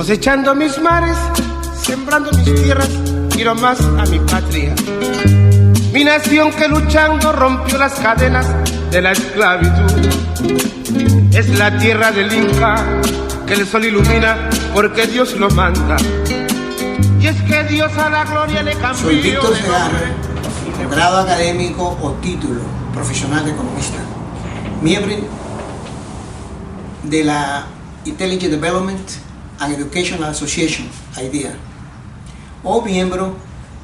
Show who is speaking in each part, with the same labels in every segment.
Speaker 1: Cosechando mis mares, sembrando mis tierras, quiero más a mi patria. Mi nación que luchando rompió las cadenas de la esclavitud. Es la tierra del Inca que el sol ilumina porque Dios lo manda. Y es que Dios a la gloria le cambió.
Speaker 2: Soy Víctor Segarra, grado académico o título profesional de economista, miembro de la Intelligent Development and Educational Association, IDEA, o miembro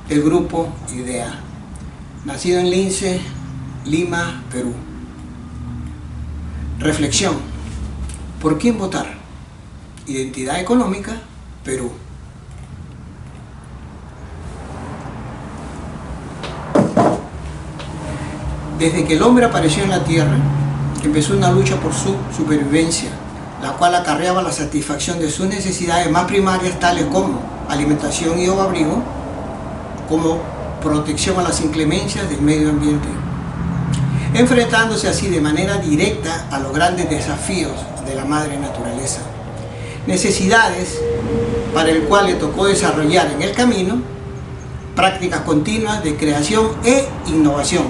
Speaker 2: del grupo IDEA, nacido en Lince, Lima, Perú. Reflexión: ¿por quién votar? Identidad económica, Perú. Desde que el hombre apareció en la tierra, empezó una lucha por su supervivencia, la cual acarreaba la satisfacción de sus necesidades más primarias, tales como alimentación y abrigo, como protección a las inclemencias del medio ambiente, enfrentándose así de manera directa a los grandes desafíos de la madre naturaleza. Necesidades para el cual le tocó desarrollar en el camino prácticas continuas de creación e innovación.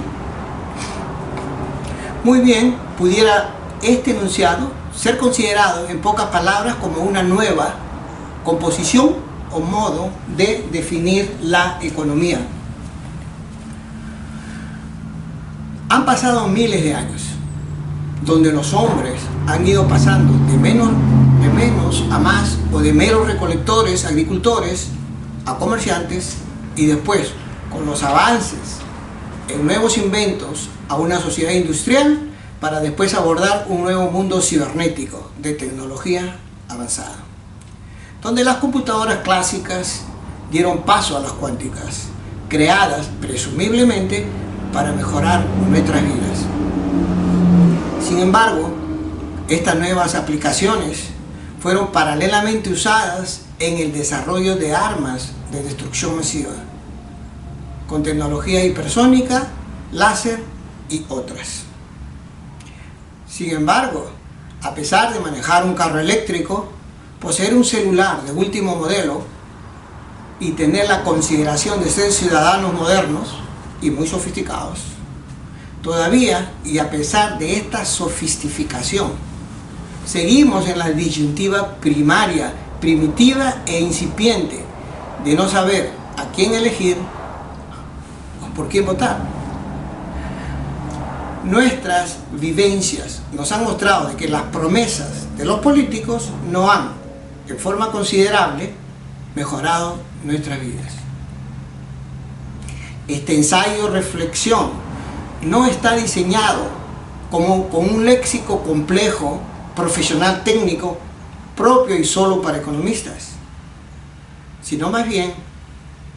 Speaker 2: Muy bien, pudiera este enunciado ser considerado en pocas palabras como una nueva composición o modo de definir la economía. Han pasado miles de años donde los hombres han ido pasando de menos a más, o de meros recolectores, agricultores, a comerciantes, y después, con los avances en nuevos inventos, a una sociedad industrial, para después abordar un nuevo mundo cibernético de tecnología avanzada, donde las computadoras clásicas dieron paso a las cuánticas, creadas presumiblemente para mejorar nuestras vidas. Sin embargo, estas nuevas aplicaciones fueron paralelamente usadas en el desarrollo de armas de destrucción masiva, con tecnología hipersónica, láser y otras. Sin embargo, a pesar de manejar un carro eléctrico, poseer un celular de último modelo y tener la consideración de ser ciudadanos modernos y muy sofisticados, todavía, y a pesar de esta sofisticación, seguimos en la disyuntiva primaria, primitiva e incipiente de no saber a quién elegir o por quién votar. Nuestras vivencias nos han mostrado de que las promesas de los políticos no han, en forma considerable, mejorado nuestras vidas. Este ensayo-reflexión no está diseñado con un léxico complejo, profesional, técnico, propio y solo para economistas, sino más bien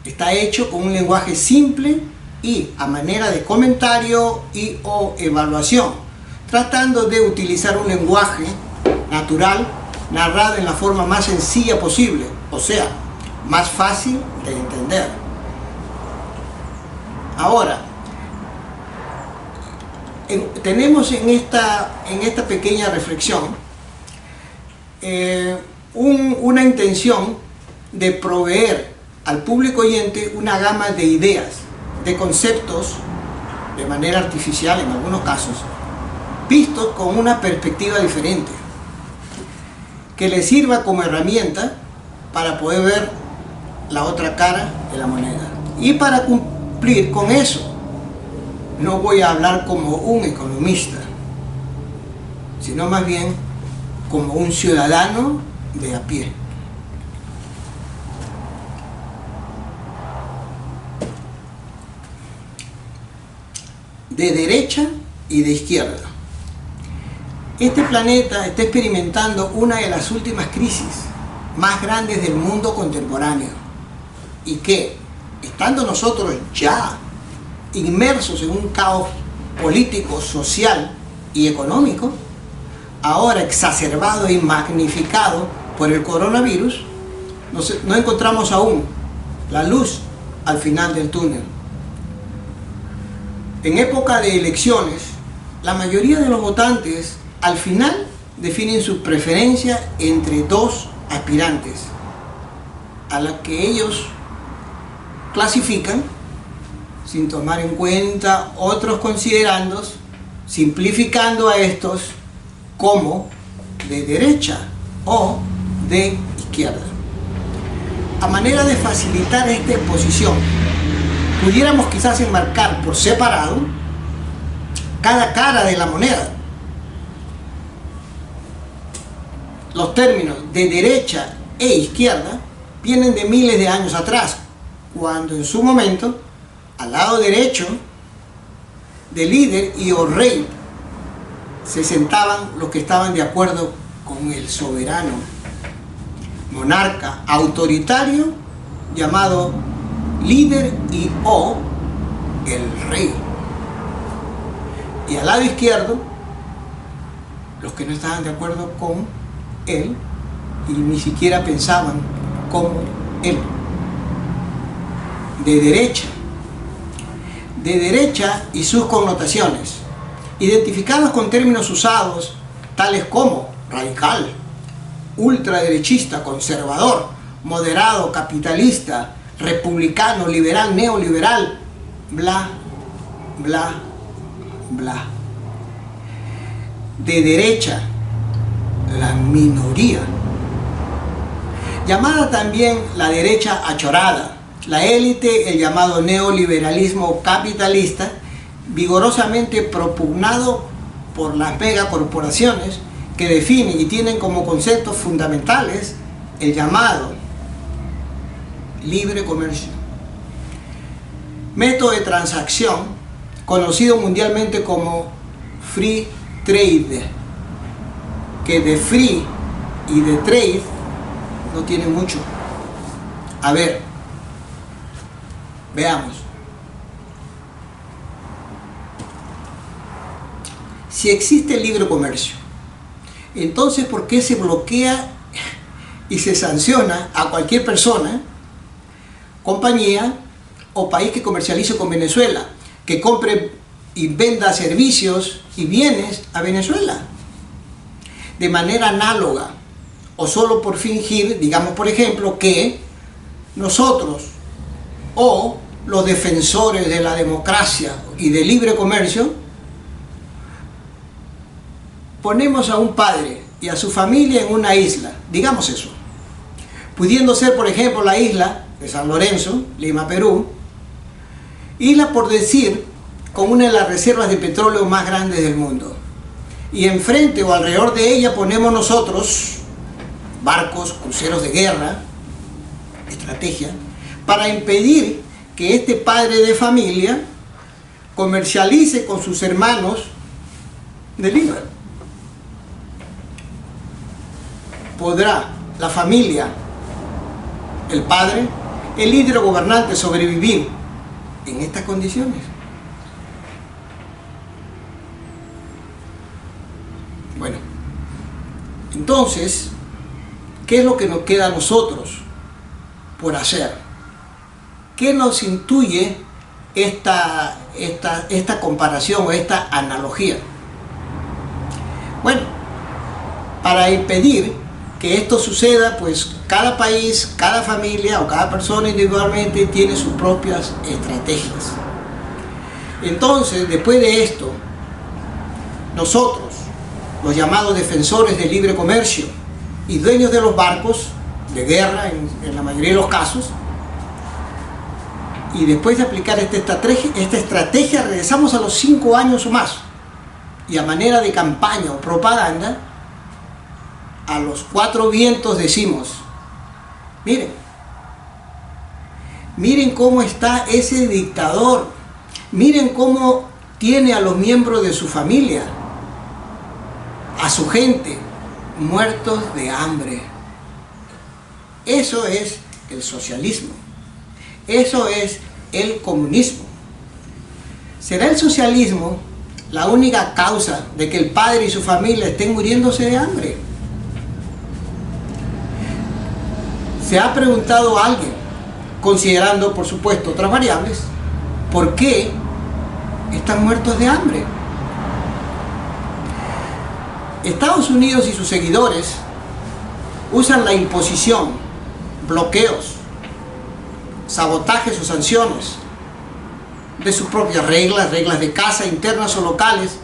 Speaker 2: está hecho con un lenguaje simple y a manera de comentario y o evaluación, tratando de utilizar un lenguaje natural, narrado en la forma más sencilla posible, o sea, más fácil de entender. Ahora, tenemos en esta pequeña reflexión una intención de proveer al público oyente una gama de ideas, de conceptos, de manera artificial en algunos casos, vistos con una perspectiva diferente, que les sirva como herramienta para poder ver la otra cara de la moneda. Y para cumplir con eso, no voy a hablar como un economista, sino más bien como un ciudadano de a pie. De derecha y de izquierda. Este planeta está experimentando una de las últimas crisis más grandes del mundo contemporáneo, y que, estando nosotros ya inmersos en un caos político, social y económico, ahora exacerbado y magnificado por el coronavirus, no encontramos aún la luz al final del túnel. En época de elecciones, la mayoría de los votantes al final definen su preferencia entre dos aspirantes, a la que ellos clasifican, sin tomar en cuenta otros considerandos, simplificando a estos como de derecha o de izquierda. A manera de facilitar esta exposición, pudiéramos quizás enmarcar por separado cada cara de la moneda. Los términos de derecha e izquierda vienen de miles de años atrás, cuando en su momento, al lado derecho del líder y o rey, se sentaban los que estaban de acuerdo con el soberano, monarca autoritario, llamado líder y o el rey. Y al lado izquierdo, los que no estaban de acuerdo con él y ni siquiera pensaban como él. De derecha y sus connotaciones, identificados con términos usados tales como radical, ultraderechista, conservador, moderado, capitalista, republicano, liberal, neoliberal, bla, bla, bla. De derecha, la minoría, llamada también la derecha achorada, la élite, el llamado neoliberalismo capitalista, vigorosamente propugnado por las megacorporaciones que definen y tienen como conceptos fundamentales el llamado libre comercio, método de transacción conocido mundialmente como free trade, que de free y de trade no tiene mucho. A ver, veamos. Si existe el libre comercio, entonces ¿por qué se bloquea y se sanciona a cualquier persona, compañía o país que comercialice con Venezuela, que compre y venda servicios y bienes a Venezuela? De manera análoga, o solo por fingir, digamos por ejemplo, que nosotros o los defensores de la democracia y del libre comercio ponemos a un padre y a su familia en una isla, digamos eso, pudiendo ser por ejemplo la isla de San Lorenzo, Lima, Perú, isla por decir con una de las reservas de petróleo más grandes del mundo, y enfrente o alrededor de ella ponemos nosotros barcos, cruceros de guerra, estrategia, para impedir que este padre de familia comercialice con sus hermanos de Lima. ¿Podrá la familia, el padre, el líder o gobernante sobrevivir en estas condiciones? Bueno, entonces, ¿qué es lo que nos queda a nosotros por hacer? ¿Qué nos intuye esta comparación o esta analogía? Bueno, para impedir que esto suceda, pues cada país, cada familia o cada persona individualmente tiene sus propias estrategias. Entonces, después de esto, nosotros, los llamados defensores del libre comercio y dueños de los barcos de guerra en la mayoría de los casos, y después de aplicar esta estrategia regresamos a los 5 años o más, y a manera de campaña o propaganda, a los 4 vientos decimos: miren cómo está ese dictador, miren cómo tiene a los miembros de su familia, a su gente, muertos de hambre. Eso es el socialismo. Eso es el comunismo. ¿Será el socialismo la única causa de que el padre y su familia estén muriéndose de hambre? ¿Se ha preguntado a alguien, considerando por supuesto otras variables, por qué están muertos de hambre? Estados Unidos y sus seguidores usan la imposición, bloqueos, sabotajes o sanciones de sus propias reglas de casa, internas o locales,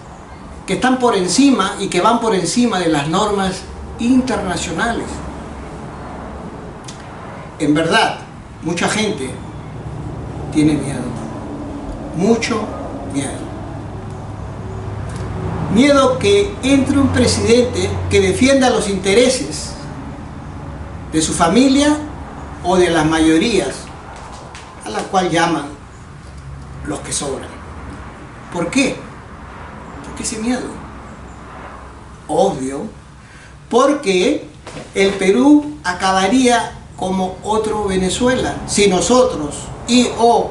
Speaker 2: que están por encima y que van por encima de las normas internacionales. En verdad, mucha gente tiene miedo, mucho miedo. Miedo que entre un presidente que defienda los intereses de su familia o de las mayorías, a la cual llaman los que sobran. ¿Por qué? ¿Por qué ese miedo? Obvio, porque el Perú acabaría como otro Venezuela si nosotros o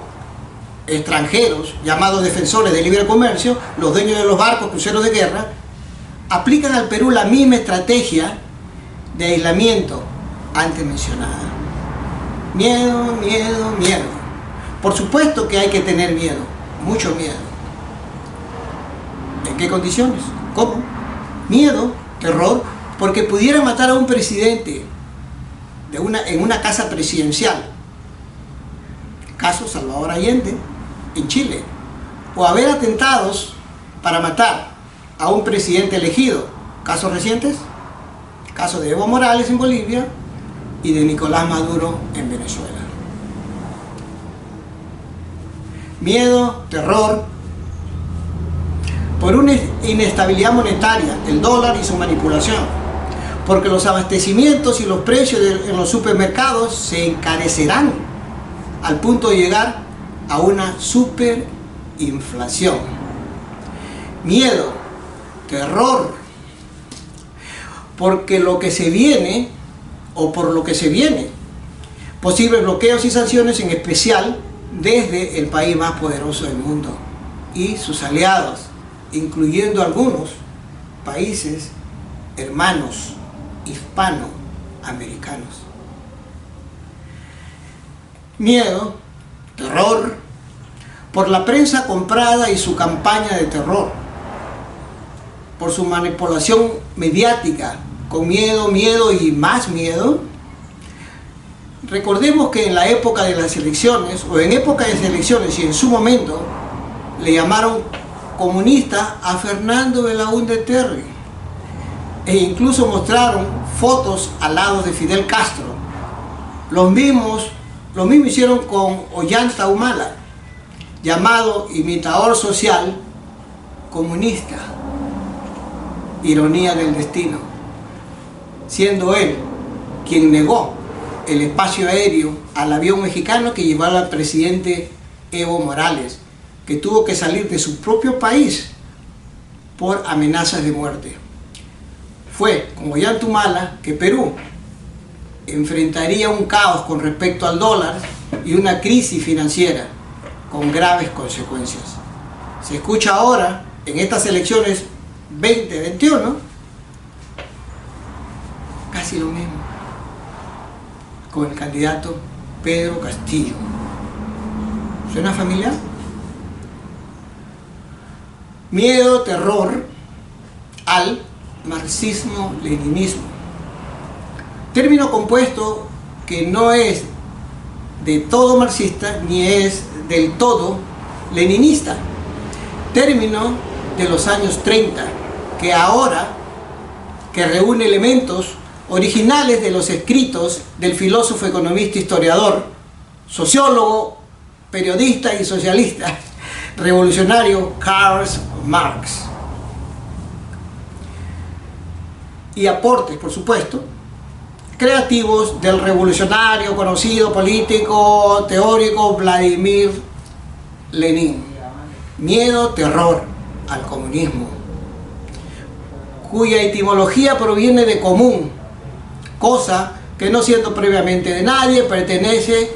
Speaker 2: extranjeros, llamados defensores del libre comercio, los dueños de los barcos, cruceros de guerra, aplican al Perú la misma estrategia de aislamiento antes mencionada. Miedo, miedo, miedo. Por supuesto que hay que tener miedo, mucho miedo. ¿En qué condiciones? ¿Cómo? Miedo, terror, porque pudiera matar a un presidente en una casa presidencial. Caso Salvador Allende en Chile. O haber atentados para matar a un presidente elegido. Casos recientes, caso de Evo Morales en Bolivia y de Nicolás Maduro en Venezuela. Miedo, terror, por una inestabilidad monetaria, el dólar y su manipulación, porque los abastecimientos y los precios en los supermercados se encarecerán al punto de llegar a una superinflación. Miedo, terror, porque lo que se viene, o por lo que se viene, posibles bloqueos y sanciones, en especial desde el país más poderoso del mundo y sus aliados, incluyendo algunos países hermanos hispanoamericanos. Miedo, terror, por la prensa comprada y su campaña de terror, por su manipulación mediática, con miedo, miedo y más miedo. Recordemos que en la época de las elecciones, o en época de las elecciones y en su momento, le llamaron comunista a Fernando Belaúnde Terry, e incluso mostraron fotos al lado de Fidel Castro. Lo mismo hicieron con Ollanta Humala, llamado imitador social comunista. Ironía del destino, siendo él quien negó el espacio aéreo al avión mexicano que llevaba al presidente Evo Morales, que tuvo que salir de su propio país por amenazas de muerte. Fue con Ollanta Humala que Perú enfrentaría un caos con respecto al dólar y una crisis financiera con graves consecuencias. Se escucha ahora, en estas elecciones 2021, casi lo mismo con el candidato Pedro Castillo. ¿Suena familiar? Miedo, terror al marxismo-leninismo, término compuesto que no es de todo marxista ni es del todo leninista, término de los años 30, que reúne elementos originales de los escritos del filósofo, economista, historiador, sociólogo, periodista y socialista revolucionario Karl Marx. Y aportes, por supuesto, creativos del revolucionario, conocido, político, teórico Vladimir Lenin. Miedo, terror al comunismo, cuya etimología proviene de común, cosa que no siendo previamente de nadie, pertenece,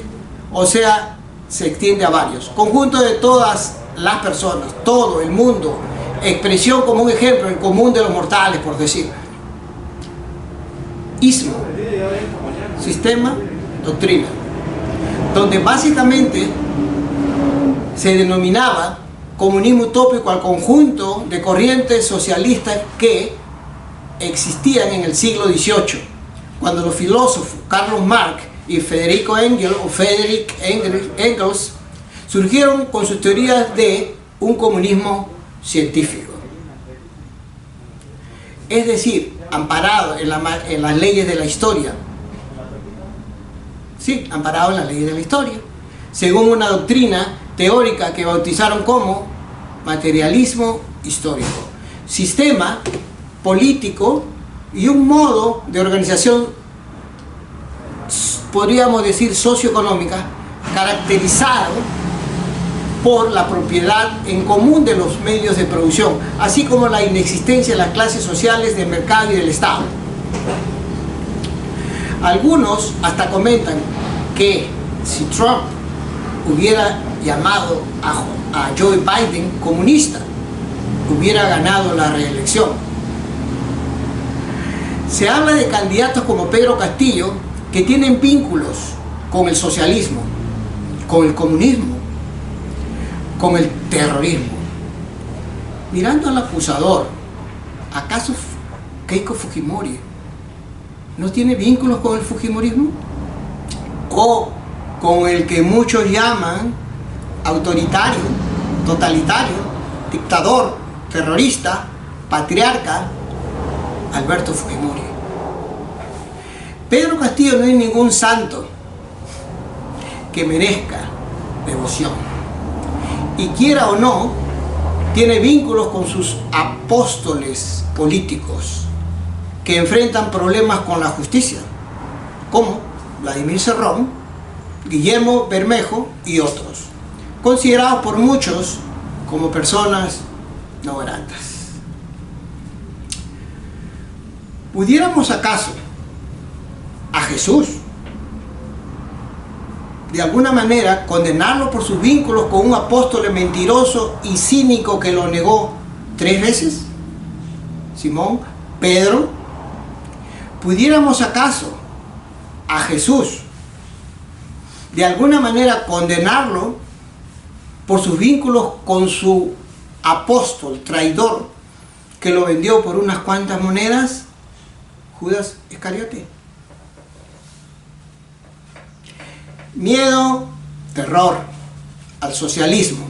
Speaker 2: o sea, se extiende a varios. Conjunto de todas las personas, todo el mundo, expresión como un ejemplo, el común de los mortales, por decir. Ismo, sistema, doctrina, donde básicamente se denominaba comunismo utópico al conjunto de corrientes socialistas que existían en el siglo XVIII, cuando los filósofos Karl Marx y Friedrich Engels surgieron con sus teorías de un comunismo científico. Es decir, amparado en las leyes de la historia. Sí, amparado en las leyes de la historia. Según una doctrina teórica que bautizaron como materialismo histórico. Sistema político y un modo de organización, podríamos decir socioeconómica, caracterizado por la propiedad en común de los medios de producción, así como la inexistencia de las clases sociales del mercado y del Estado. Algunos hasta comentan que si Trump hubiera llamado a Joe Biden comunista, hubiera ganado la reelección. Se habla de candidatos como Pedro Castillo que tienen vínculos con el socialismo, con el comunismo, con el terrorismo. Mirando al acusador, ¿acaso Keiko Fujimori no tiene vínculos con el fujimorismo? ¿O con el que muchos llaman autoritario, totalitario, dictador, terrorista, patriarca, Alberto Fujimori? Pedro Castillo no es ningún santo que merezca devoción. Y quiera o no, tiene vínculos con sus apóstoles políticos que enfrentan problemas con la justicia, como Vladimir Cerrón, Guillermo Bermejo y otros, considerados por muchos como personas no gratas. ¿Pudiéramos acaso a Jesús de alguna manera condenarlo por sus vínculos con un apóstol mentiroso y cínico que lo negó 3 veces? Simón, Pedro. ¿Pudiéramos acaso a Jesús de alguna manera condenarlo por sus vínculos con su apóstol traidor que lo vendió por unas cuantas monedas, Judas Iscariote? Miedo, terror al socialismo,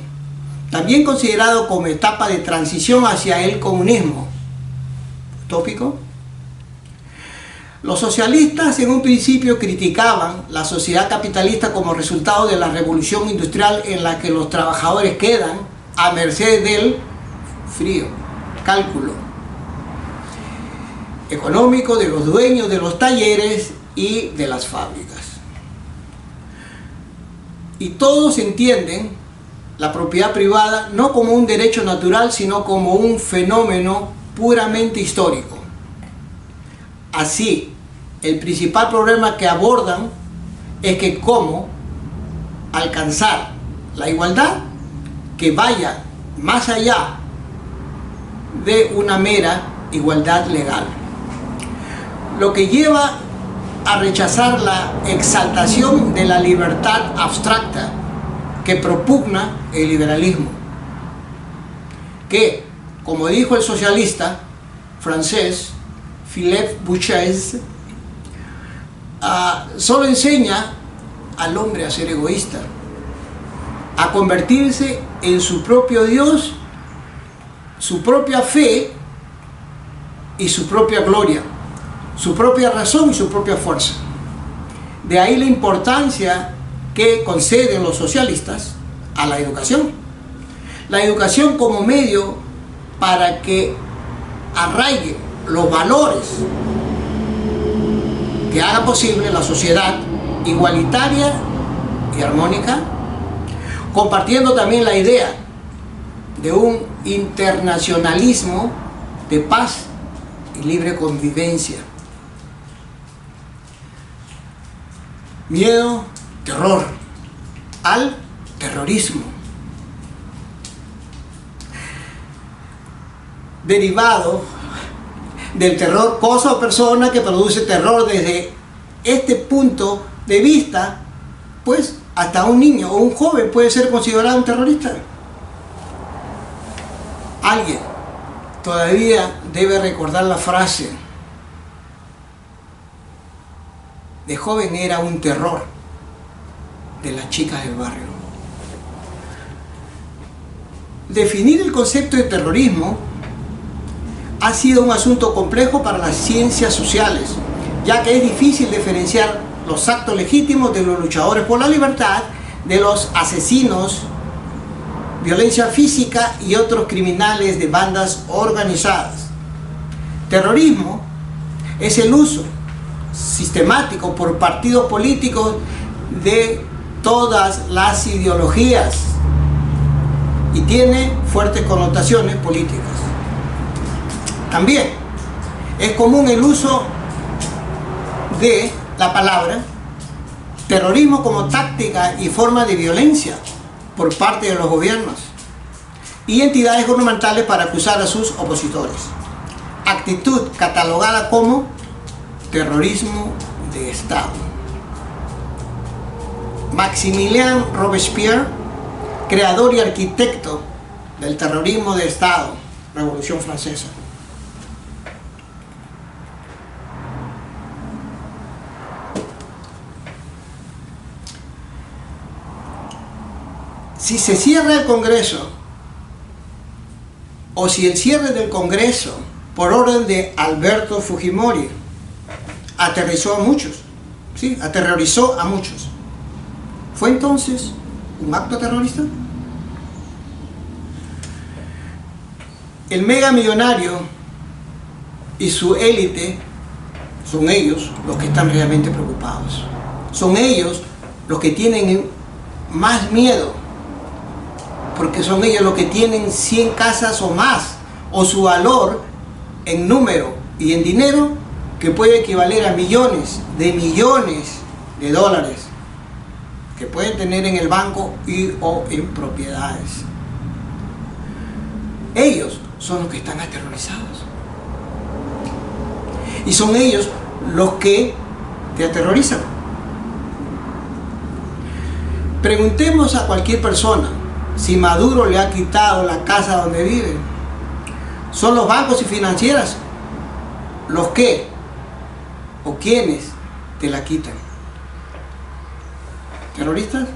Speaker 2: también considerado como etapa de transición hacia el comunismo. ¿Utópico? Los socialistas en un principio criticaban la sociedad capitalista como resultado de la revolución industrial en la que los trabajadores quedan a merced del frío cálculo económico de los dueños de los talleres y de las fábricas. Y todos entienden la propiedad privada no como un derecho natural, sino como un fenómeno puramente histórico. Así, el principal problema que abordan es que cómo alcanzar la igualdad que vaya más allá de una mera igualdad legal. Lo que lleva a rechazar la exaltación de la libertad abstracta que propugna el liberalismo, que, como dijo el socialista francés Philippe Bouchais, solo enseña al hombre a ser egoísta, a convertirse en su propio Dios, su propia fe y su propia gloria, su propia razón y su propia fuerza. De ahí la importancia que conceden los socialistas a la educación. La educación como medio para que arraigue los valores que haga posible la sociedad igualitaria y armónica, compartiendo también la idea de un internacionalismo de paz y libre convivencia. Miedo, terror al terrorismo, derivado del terror cosa o persona que produce terror. Desde este punto de vista, pues hasta un niño o un joven puede ser considerado un terrorista. Alguien todavía debe recordar la frase: de joven era un terror de las chicas del barrio. Definir el concepto de terrorismo ha sido un asunto complejo para las ciencias sociales, ya que es difícil diferenciar los actos legítimos de los luchadores por la libertad de los asesinos, violencia física y otros criminales de bandas organizadas. Terrorismo es el uso sistemático por partidos políticos de todas las ideologías y tiene fuertes connotaciones políticas. También es común el uso de la palabra terrorismo como táctica y forma de violencia por parte de los gobiernos y entidades gubernamentales para acusar a sus opositores. Actitud catalogada como terrorismo de Estado. Maximilien Robespierre, creador y arquitecto del terrorismo de Estado, Revolución Francesa. Si se cierra el Congreso, o si el cierre del Congreso por orden de Alberto Fujimori aterrorizó a muchos, ¿sí? Aterrorizó a muchos, ¿fue entonces un acto terrorista? El mega millonario y su élite son ellos los que están realmente preocupados. Son ellos los que tienen más miedo, porque son ellos los que tienen 100 casas o más, o su valor en número y en dinero que puede equivaler a millones de dólares que pueden tener en el banco y o en propiedades. Ellos son los que están aterrorizados. Y son ellos los que te aterrorizan. Preguntemos a cualquier persona si Maduro le ha quitado la casa donde vive. Son los bancos y financieras los que o quienes te la quitan. ¿Terroristas?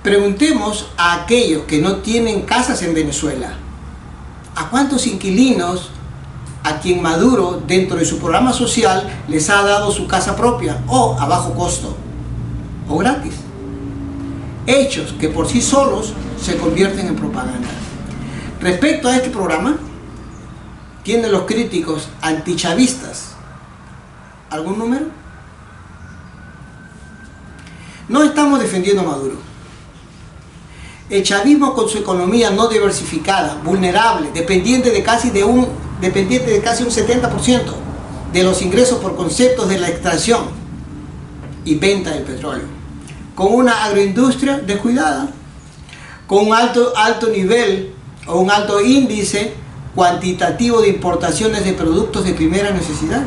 Speaker 2: Preguntemos a aquellos que no tienen casas en Venezuela. ¿A cuántos inquilinos a quien Maduro dentro de su programa social les ha dado su casa propia o a bajo costo o gratis? Hechos que por sí solos se convierten en propaganda. Respecto a este programa, ¿tienen los críticos antichavistas algún número? No estamos defendiendo a Maduro. El chavismo, con su economía no diversificada, vulnerable, dependiente de casi un 70% de los ingresos por conceptos de la extracción y venta del petróleo, con una agroindustria descuidada, con un alto nivel o un alto índice cuantitativo de importaciones de productos de primera necesidad,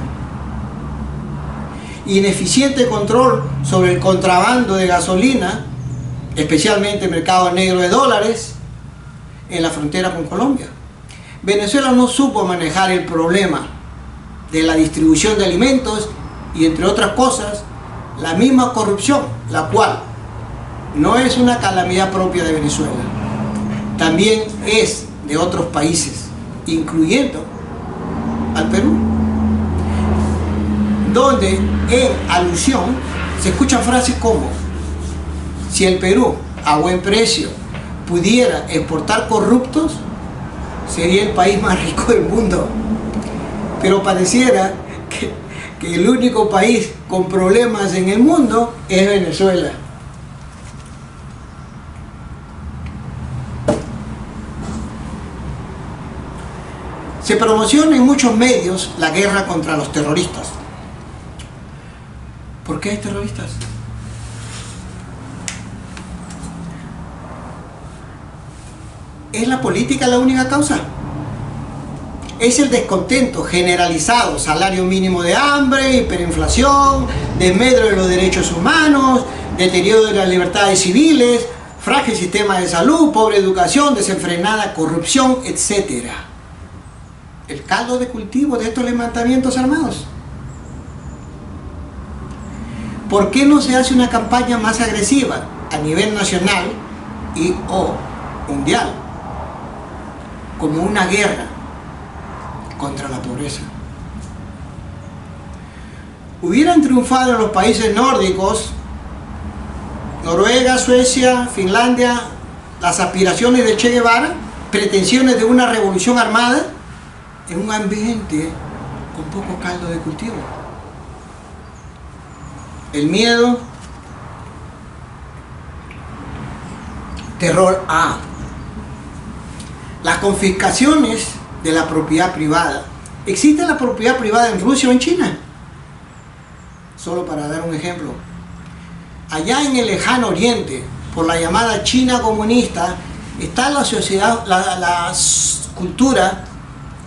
Speaker 2: ineficiente control sobre el contrabando de gasolina, especialmente el mercado negro de dólares en la frontera con Colombia. Venezuela no supo manejar el problema de la distribución de alimentos y, entre otras cosas, la misma corrupción, la cual no es una calamidad propia de Venezuela, también es de otros países, incluyendo al Perú, donde en alusión se escuchan frases como: si el Perú a buen precio pudiera exportar corruptos, sería el país más rico del mundo. Pero pareciera que el único país con problemas en el mundo es Venezuela. Se promociona en muchos medios la guerra contra los terroristas. ¿Por qué hay terroristas? ¿Es la política la única causa? Es el descontento generalizado, salario mínimo de hambre, hiperinflación, desmedro de los derechos humanos, deterioro de las libertades civiles, frágil sistema de salud, pobre educación, desenfrenada corrupción, etc. El caldo de cultivo de estos levantamientos armados. ¿Por qué no se hace una campaña más agresiva a nivel nacional y o mundial, como una guerra contra la pobreza? Hubieran triunfado en los países nórdicos, Noruega, Suecia, Finlandia, las aspiraciones de Che Guevara, pretensiones de una revolución armada, en un ambiente con poco caldo de cultivo. El miedo, terror A. Las confiscaciones de la propiedad privada. ¿Existe la propiedad privada en Rusia o en China? Solo para dar un ejemplo. Allá en el lejano oriente, por la llamada China comunista, está la sociedad, la cultura,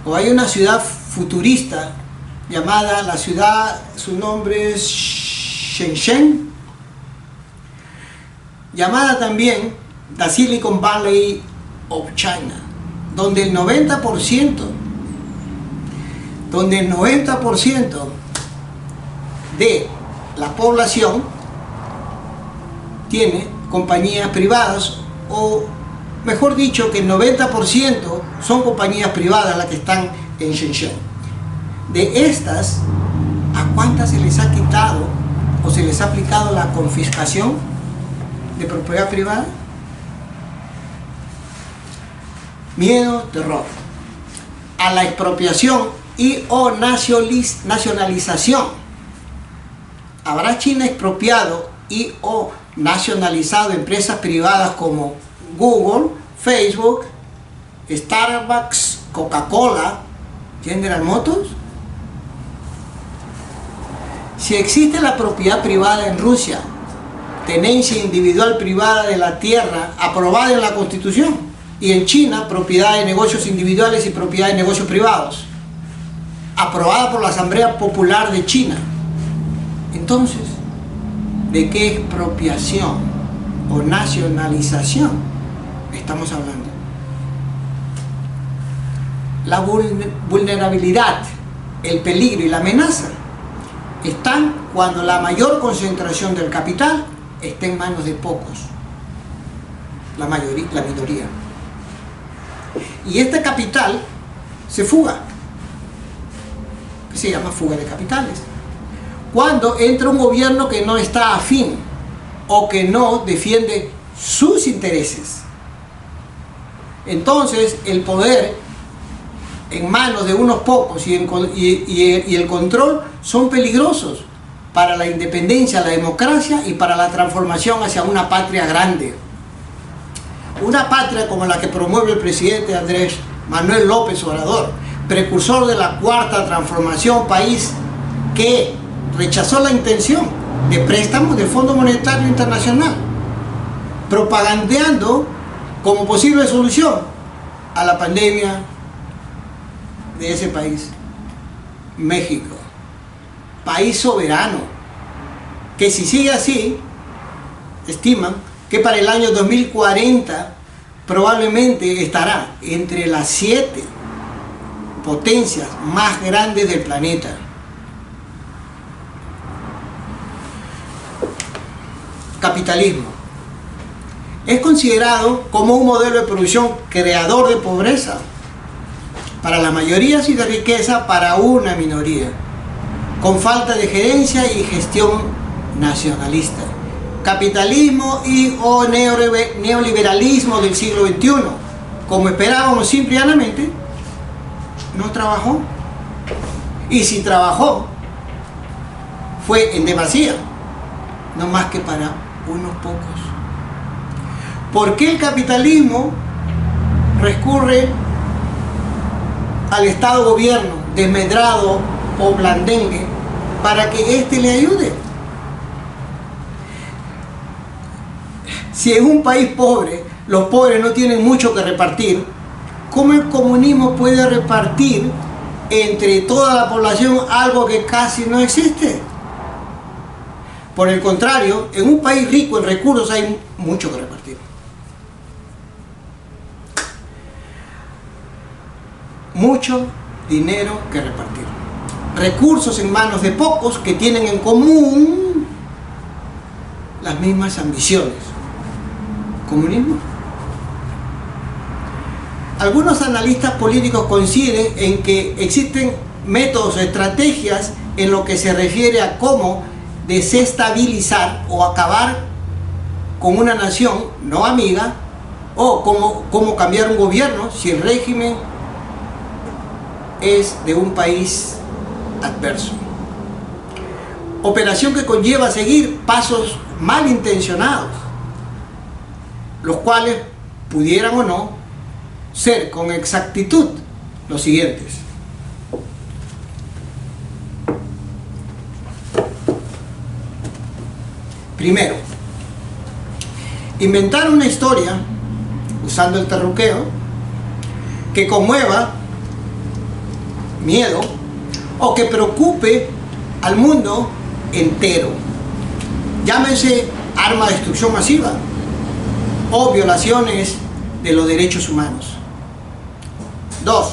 Speaker 2: o hay una ciudad futurista llamada la ciudad, su nombre es Shenzhen, llamada también la Silicon Valley of China, donde el 90% de la población tiene compañías privadas, o mejor dicho, que el 90% son compañías privadas las que están en Shenzhen. De estas, ¿a cuántas se les ha quitado o se les ha aplicado la confiscación de propiedad privada? Miedo, terror. A la expropiación y o nacionalización. ¿Habrá China expropiado y o nacionalizado empresas privadas como Google, Facebook, Starbucks, Coca-Cola, General Motors? Si existe la propiedad privada en Rusia, tenencia individual privada de la tierra aprobada en la Constitución, y en China, propiedad de negocios individuales y propiedad de negocios privados, aprobada por la Asamblea Popular de China, entonces, ¿de qué expropiación o nacionalización estamos hablando? La vulnerabilidad, el peligro y la amenaza están cuando la mayor concentración del capital está en manos de pocos, la minoría. Y este capital se fuga, que se llama fuga de capitales, cuando entra un gobierno que no está afín o que no defiende sus intereses. Entonces el poder en manos de unos pocos y el control son peligrosos para la independencia, la democracia y para la transformación hacia una patria grande. Una patria como la que promueve el presidente Andrés Manuel López Obrador, precursor de la cuarta transformación, país que rechazó la intención de préstamos del Fondo Monetario Internacional, propagandeando como posible solución a la pandemia de ese país, México, país soberano, que si sigue así, estiman que para el año 2040 probablemente estará entre las 7 potencias más grandes del planeta. Capitalismo es considerado como un modelo de producción creador de pobreza para la mayoría y de riqueza para una minoría, con falta de gerencia y gestión nacionalista. Capitalismo y o neoliberalismo del siglo XXI, como esperábamos, simple y llanamente, no trabajó. Y si trabajó, fue en demasía, no más que para unos pocos. ¿Por qué el capitalismo recurre al Estado gobierno desmedrado o blandengue para que éste le ayude? Si en un país pobre los pobres no tienen mucho que repartir, ¿cómo el comunismo puede repartir entre toda la población algo que casi no existe? Por el contrario, en un país rico en recursos hay mucho que repartir. Mucho dinero que repartir. Recursos en manos de pocos que tienen en común las mismas ambiciones. ¿Comunismo? Algunos analistas políticos coinciden en que existen métodos o estrategias en lo que se refiere a cómo desestabilizar o acabar con una nación no amiga, o cómo cambiar un gobierno si el régimen es de un país adverso. Operación que conlleva seguir pasos malintencionados, los cuales pudieran o no ser con exactitud los siguientes. Primero, inventar una historia usando el terruqueo que conmueva miedo o que preocupe al mundo entero. Llámese arma de destrucción masiva o violaciones de los derechos humanos. 2.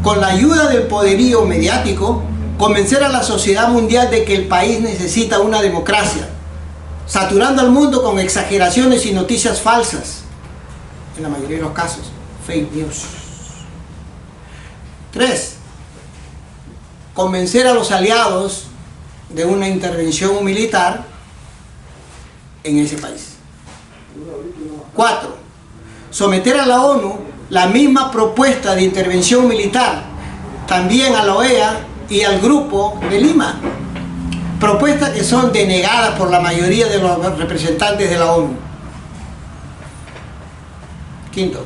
Speaker 2: Con la ayuda del poderío mediático, convencer a la sociedad mundial de que el país necesita una democracia, saturando al mundo con exageraciones y noticias falsas, en la mayoría de los casos, fake news. 3. Convencer a los aliados de una intervención militar en ese país. 4. Someter a la ONU la misma propuesta de intervención militar, también a la OEA y al Grupo de Lima, propuestas que son denegadas por la mayoría de los representantes de la ONU. 5.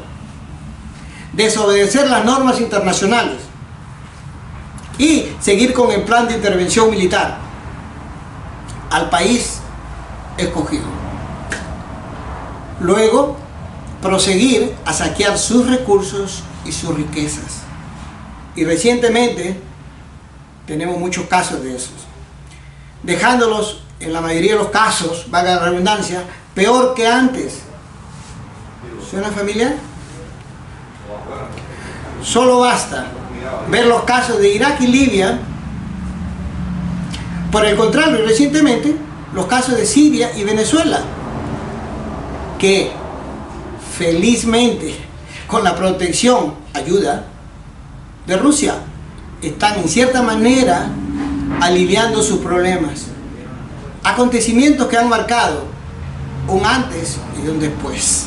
Speaker 2: Desobedecer las normas internacionales y seguir con el plan de intervención militar al país escogido. Luego, proseguir a saquear sus recursos y sus riquezas. Y recientemente tenemos muchos casos de esos, dejándolos, en la mayoría de los casos, valga la redundancia, peor que antes. ¿Suena familiar? Solo basta ver los casos de Irak y Libia. Por el contrario, recientemente, los casos de Siria y Venezuela, que felizmente, con la protección, ayuda de Rusia, están en cierta manera aliviando sus problemas. Acontecimientos que han marcado un antes y un después.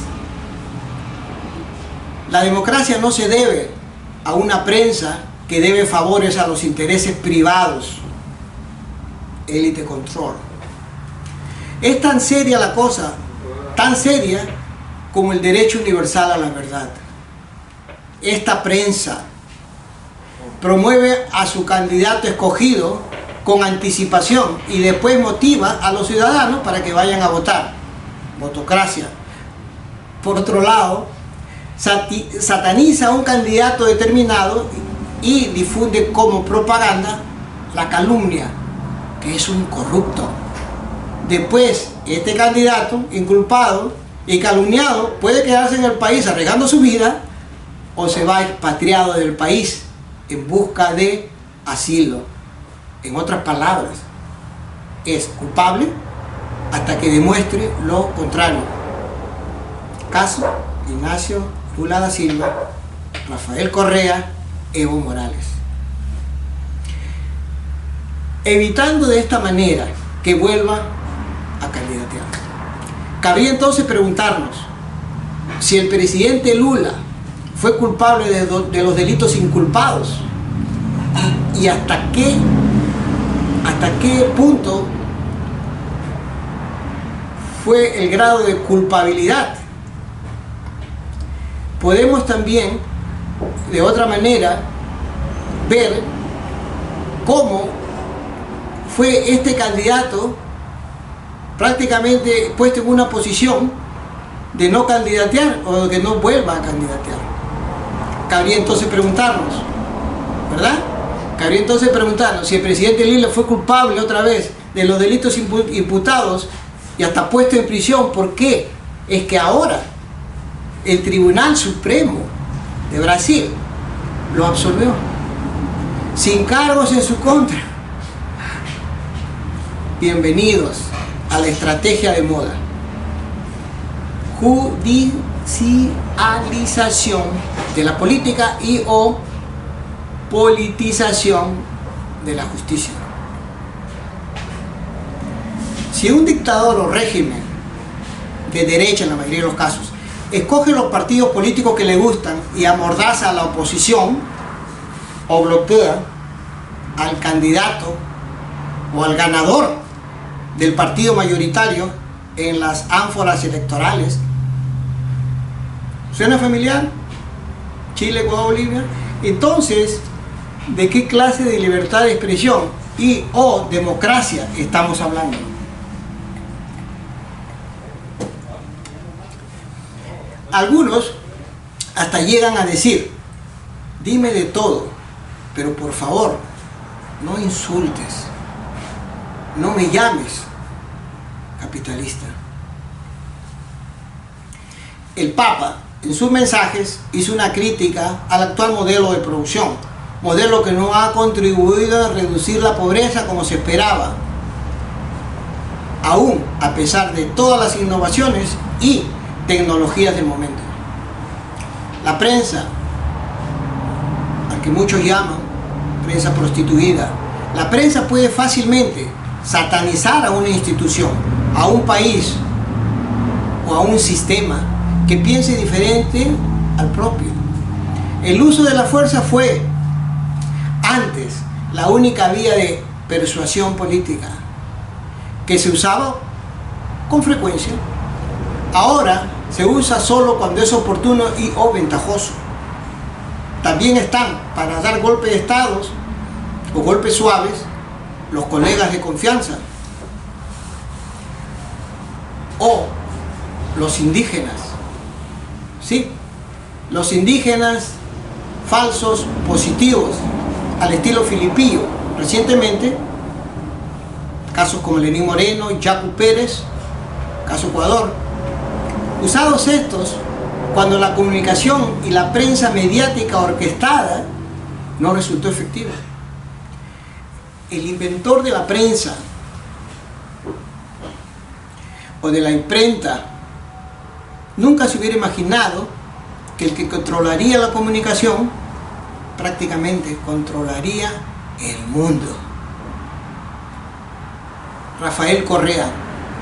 Speaker 2: La democracia no se debe a una prensa que debe favores a los intereses privados. Élite control. Es tan seria la cosa, tan seria como el derecho universal a la verdad. Esta prensa promueve a su candidato escogido con anticipación y después motiva a los ciudadanos para que vayan a votar. Votocracia. Por otro lado, sataniza a un candidato determinado y difunde como propaganda la calumnia, que es un corrupto. Después, este candidato, inculpado y calumniado, puede quedarse en el país arriesgando su vida o se va expatriado del país en busca de asilo. En otras palabras, es culpable hasta que demuestre lo contrario. Caso Ignacio Lula da Silva, Rafael Correa, Evo Morales. Evitando de esta manera que vuelva a candidatear. Cabría entonces preguntarnos si el presidente Lula fue culpable de los delitos inculpados y hasta qué punto fue el grado de culpabilidad. Podemos también, de otra manera, ver cómo fue este candidato prácticamente puesto en una posición de no candidatear o de que no vuelva a candidatear. Cabría entonces preguntarnos, ¿verdad? Cabría entonces preguntarnos si el presidente Lula fue culpable otra vez de los delitos imputados y hasta puesto en prisión. ¿Por qué? Es que ahora el Tribunal Supremo de Brasil lo absolvió sin cargos en su contra. Bienvenidos a la estrategia de moda. Judicialización de la política y o politización de la justicia. Si un dictador o régimen de derecha, en la mayoría de los casos, escoge los partidos políticos que le gustan y amordaza a la oposición o bloquea al candidato o al ganador del partido mayoritario en las ánforas electorales. ¿Suena familiar? Chile, Ecuador, Bolivia. Entonces, ¿de qué clase de libertad de expresión y o democracia estamos hablando? Algunos hasta llegan a decir: dime de todo, pero por favor, no insultes, no me llames capitalista. El Papa, en sus mensajes, hizo una crítica al actual modelo de producción, modelo que no ha contribuido a reducir la pobreza como se esperaba, aún a pesar de todas las innovaciones y tecnologías del momento. La prensa, a que muchos llaman prensa prostituida, la prensa puede fácilmente satanizar a una institución, a un país o a un sistema que piense diferente al propio. El uso de la fuerza fue antes la única vía de persuasión política que se usaba con frecuencia. Ahora se usa solo cuando es oportuno y o ventajoso. También están para dar golpes de estados o golpes suaves los colegas de confianza o los indígenas. Sí, los indígenas falsos positivos al estilo filipino. Recientemente, casos como Lenín Moreno y Jaco Pérez, caso Ecuador, usados estos cuando la comunicación y la prensa mediática orquestada no resultó efectiva. El inventor de la prensa o de la imprenta nunca se hubiera imaginado que el que controlaría la comunicación prácticamente controlaría el mundo. Rafael Correa,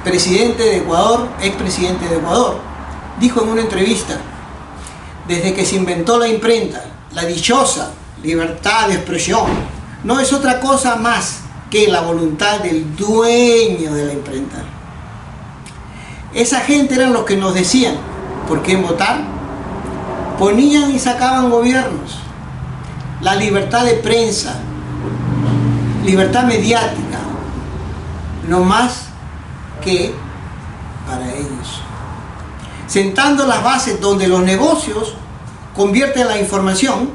Speaker 2: presidente de Ecuador, expresidente de Ecuador, dijo en una entrevista: desde que se inventó la imprenta, la dichosa libertad de expresión no es otra cosa más que la voluntad del dueño de la imprenta. Esa gente eran los que nos decían por qué votar, ponían y sacaban gobiernos. La libertad de prensa, libertad mediática, no más que para ellos. Sentando las bases donde los negocios convierten la información,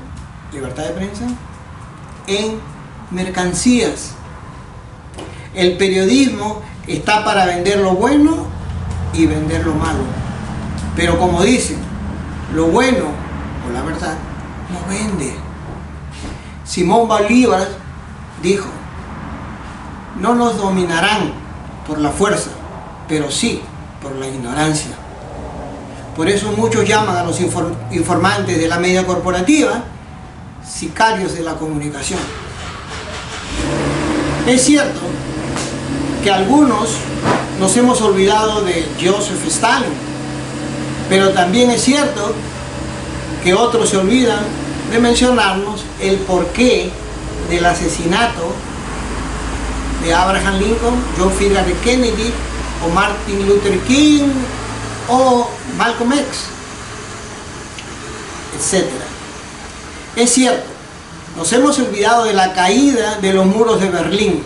Speaker 2: libertad de prensa, en mercancías. El periodismo está para vender lo bueno y vender lo malo. Pero como dicen, lo bueno o la verdad no vende. Simón Bolívar dijo: no nos dominarán por la fuerza, pero sí por la ignorancia. Por eso muchos llaman a los informantes de la media corporativa sicarios de la comunicación. Es cierto que algunos nos hemos olvidado de Joseph Stalin, pero también es cierto que otros se olvidan de mencionarnos el porqué del asesinato de Abraham Lincoln, John F. Kennedy o Martin Luther King o Malcolm X, etc. Es cierto, nos hemos olvidado de la caída de los muros de Berlín.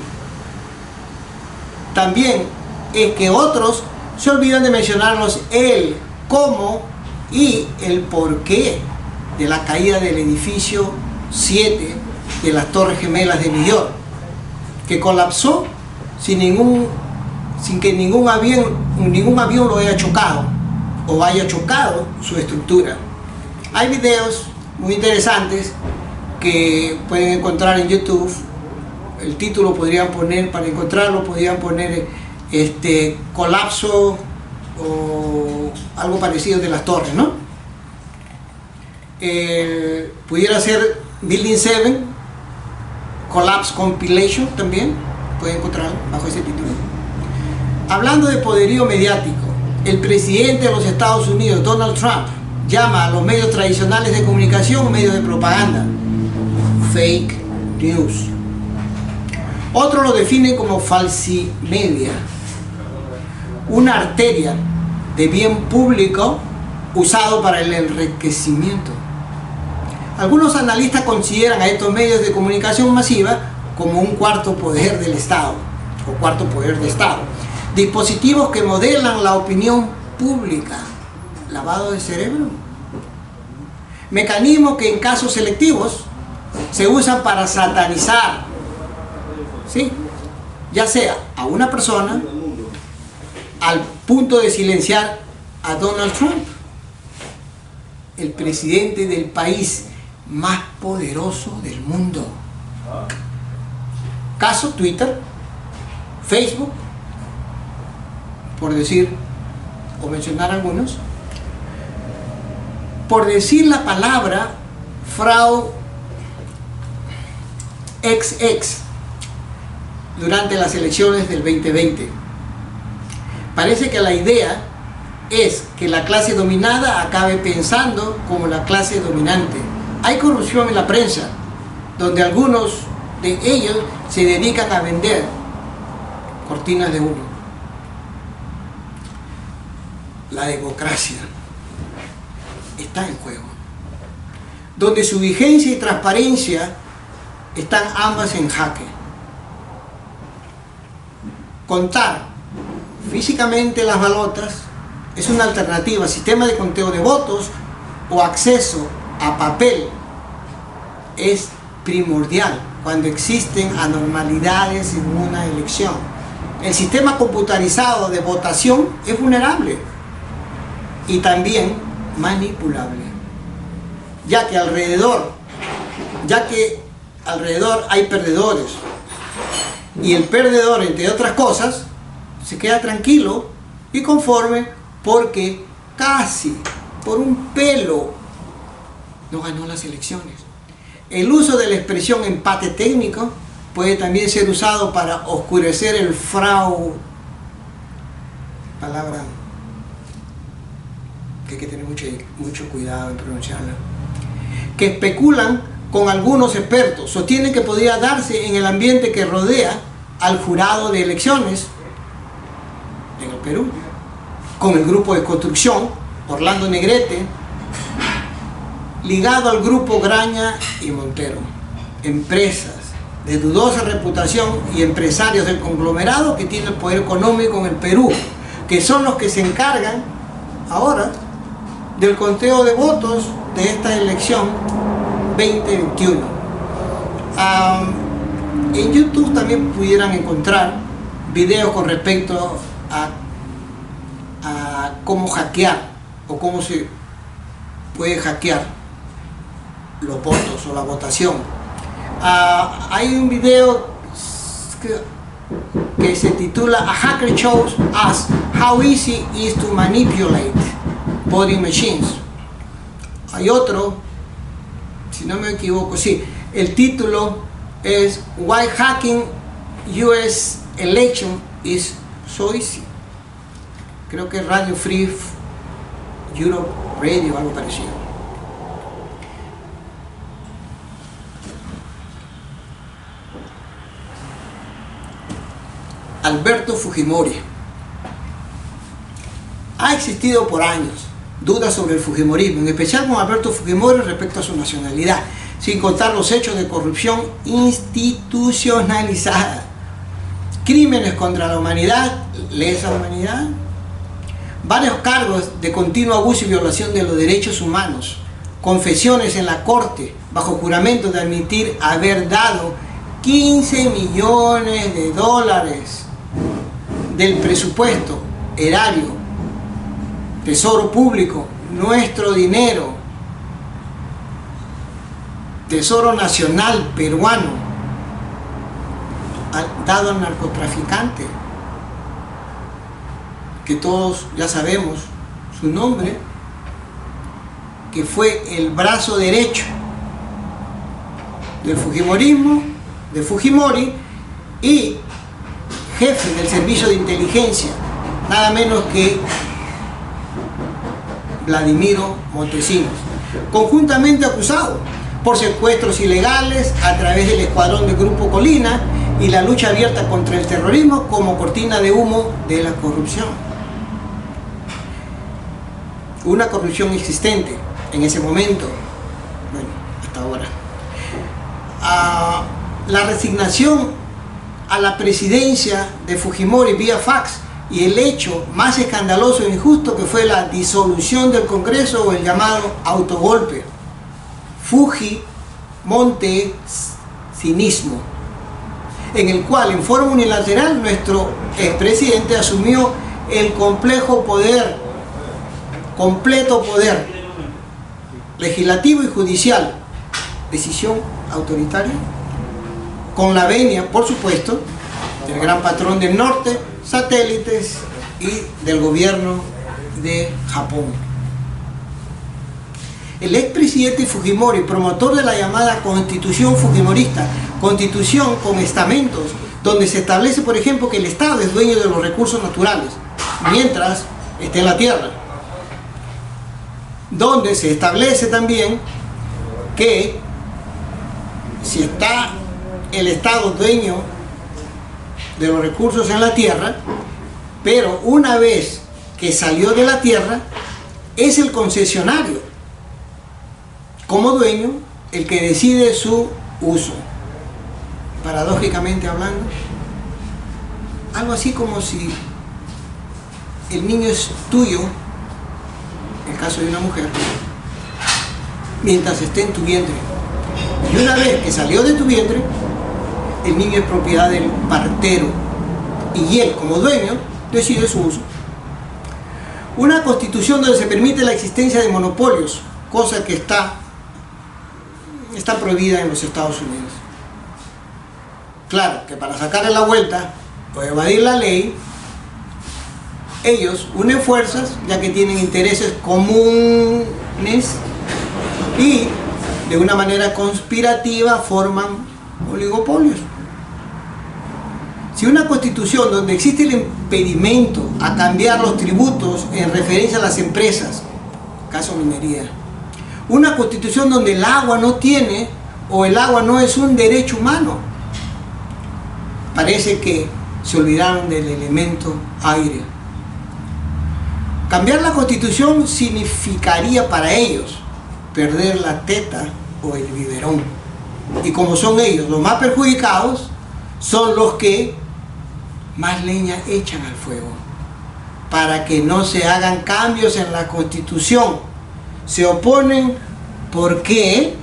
Speaker 2: También es que otros se olvidan de mencionarnos el cómo y el porqué de la caída del edificio 7 de las Torres Gemelas de New York, que colapsó sin que ningún avión lo haya chocado o haya chocado su estructura. Hay videos muy interesantes que pueden encontrar en YouTube. El título podrían poner, para encontrarlo, podrían poner colapso o algo parecido de las torres, ¿no? Pudiera ser Building 7, Collapse Compilation también, pueden encontrar bajo ese título. Hablando de poderío mediático, el presidente de los Estados Unidos, Donald Trump, llama a los medios tradicionales de comunicación medios de propaganda, fake news. Otros lo definen como falsimedia, una arteria de bien público usado para el enriquecimiento. Algunos analistas consideran a estos medios de comunicación masiva como un cuarto poder del Estado, o cuarto poder de Estado. Dispositivos que modelan la opinión pública. Lavado de cerebro. Mecanismos que en casos selectivos se usan para satanizar, ¿sí?, ya sea a una persona, al punto de silenciar a Donald Trump, el presidente del país más poderoso del mundo. Caso Twitter, Facebook, por decir o mencionar algunos. Por decir la palabra Frau XX durante las elecciones del 2020. Parece que la idea es que la clase dominada acabe pensando como la clase dominante. Hay corrupción en la prensa, donde algunos de ellos se dedican a vender cortinas de humo. La democracia está en juego, donde su vigencia y transparencia están ambas en jaque. Contar físicamente las balotas es una alternativa. Sistema de conteo de votos o acceso a papel es primordial cuando existen anormalidades en una elección. El sistema computarizado de votación es vulnerable y también manipulable, ya que alrededor hay perdedores, y el perdedor, entre otras cosas, se queda tranquilo y conforme porque casi por un pelo no ganó las elecciones. El uso de la expresión empate técnico puede también ser usado para oscurecer el fraude, palabra que hay que tener mucho cuidado en pronunciarla, que especulan con algunos expertos. Sostienen que podría darse en el ambiente que rodea al jurado de elecciones en el Perú, con el grupo de construcción Orlando Negrete, ligado al grupo Graña y Montero, empresas de dudosa reputación y empresarios del conglomerado que tienen el poder económico en el Perú, que son los que se encargan ahora del conteo de votos de esta elección 2021. En YouTube también pudieran encontrar videos con respecto a cómo hackear o cómo se puede hackear los votos o la votación. Hay un video que se titula A Hacker Shows Us How Easy Is to Manipulate Voting Machines. Hay otro, si no me equivoco, sí, el título es Why Hacking US Election is So Easy. Creo que es Radio Free Europe Radio, algo parecido. Alberto Fujimori. Ha existido por años dudas sobre el fujimorismo, en especial con Alberto Fujimori respecto a su nacionalidad, sin contar los hechos de corrupción institucionalizada, crímenes contra la humanidad, lesa humanidad, varios cargos de continuo abuso y violación de los derechos humanos, confesiones en la corte bajo juramento de admitir haber dado 15 millones de dólares del presupuesto erario, tesoro público, nuestro dinero, tesoro nacional peruano, dado al narcotraficante. que todos ya sabemos su nombre, que fue el brazo derecho del fujimorismo, de Fujimori, y jefe del servicio de inteligencia, nada menos que Vladimiro Montesinos, conjuntamente acusado por secuestros ilegales a través del escuadrón del Grupo Colina y la lucha abierta contra el terrorismo como cortina de humo de la corrupción. Una corrupción existente en ese momento, bueno, hasta ahora. La resignación a la presidencia de Fujimori vía fax y el hecho más escandaloso e injusto que fue la disolución del Congreso o el llamado autogolpe, Fujimontezinismo, en el cual en forma unilateral nuestro expresidente asumió el completo poder legislativo y judicial, decisión autoritaria, con la venia, por supuesto, del gran patrón del norte, satélites y del gobierno de Japón. El expresidente Fujimori, promotor de la llamada Constitución Fujimorista, constitución con estamentos, donde se establece, por ejemplo, que el Estado es dueño de los recursos naturales, mientras esté en la tierra, donde se establece también que si está el Estado dueño de los recursos en la tierra, pero una vez que salió de la tierra, es el concesionario, como dueño, el que decide su uso. Paradójicamente hablando, algo así como si el niño es tuyo, en el caso de una mujer, mientras esté en tu vientre. Y una vez que salió de tu vientre, el niño es propiedad del partero y él, como dueño, decide su uso. Una constitución donde se permite la existencia de monopolios, cosa que está prohibida en los Estados Unidos. Claro que para sacarle la vuelta o evadir la ley, ellos unen fuerzas, ya que tienen intereses comunes, y de una manera conspirativa forman oligopolios. Si una constitución donde existe el impedimento a cambiar los tributos en referencia a las empresas, caso minería, una constitución donde el agua no tiene o el agua no es un derecho humano, parece que se olvidaron del elemento aire. Cambiar la constitución significaría para ellos perder la teta o el biberón. Y como son ellos los más perjudicados, son los que más leña echan al fuego para que no se hagan cambios en la Constitución. Se oponen porque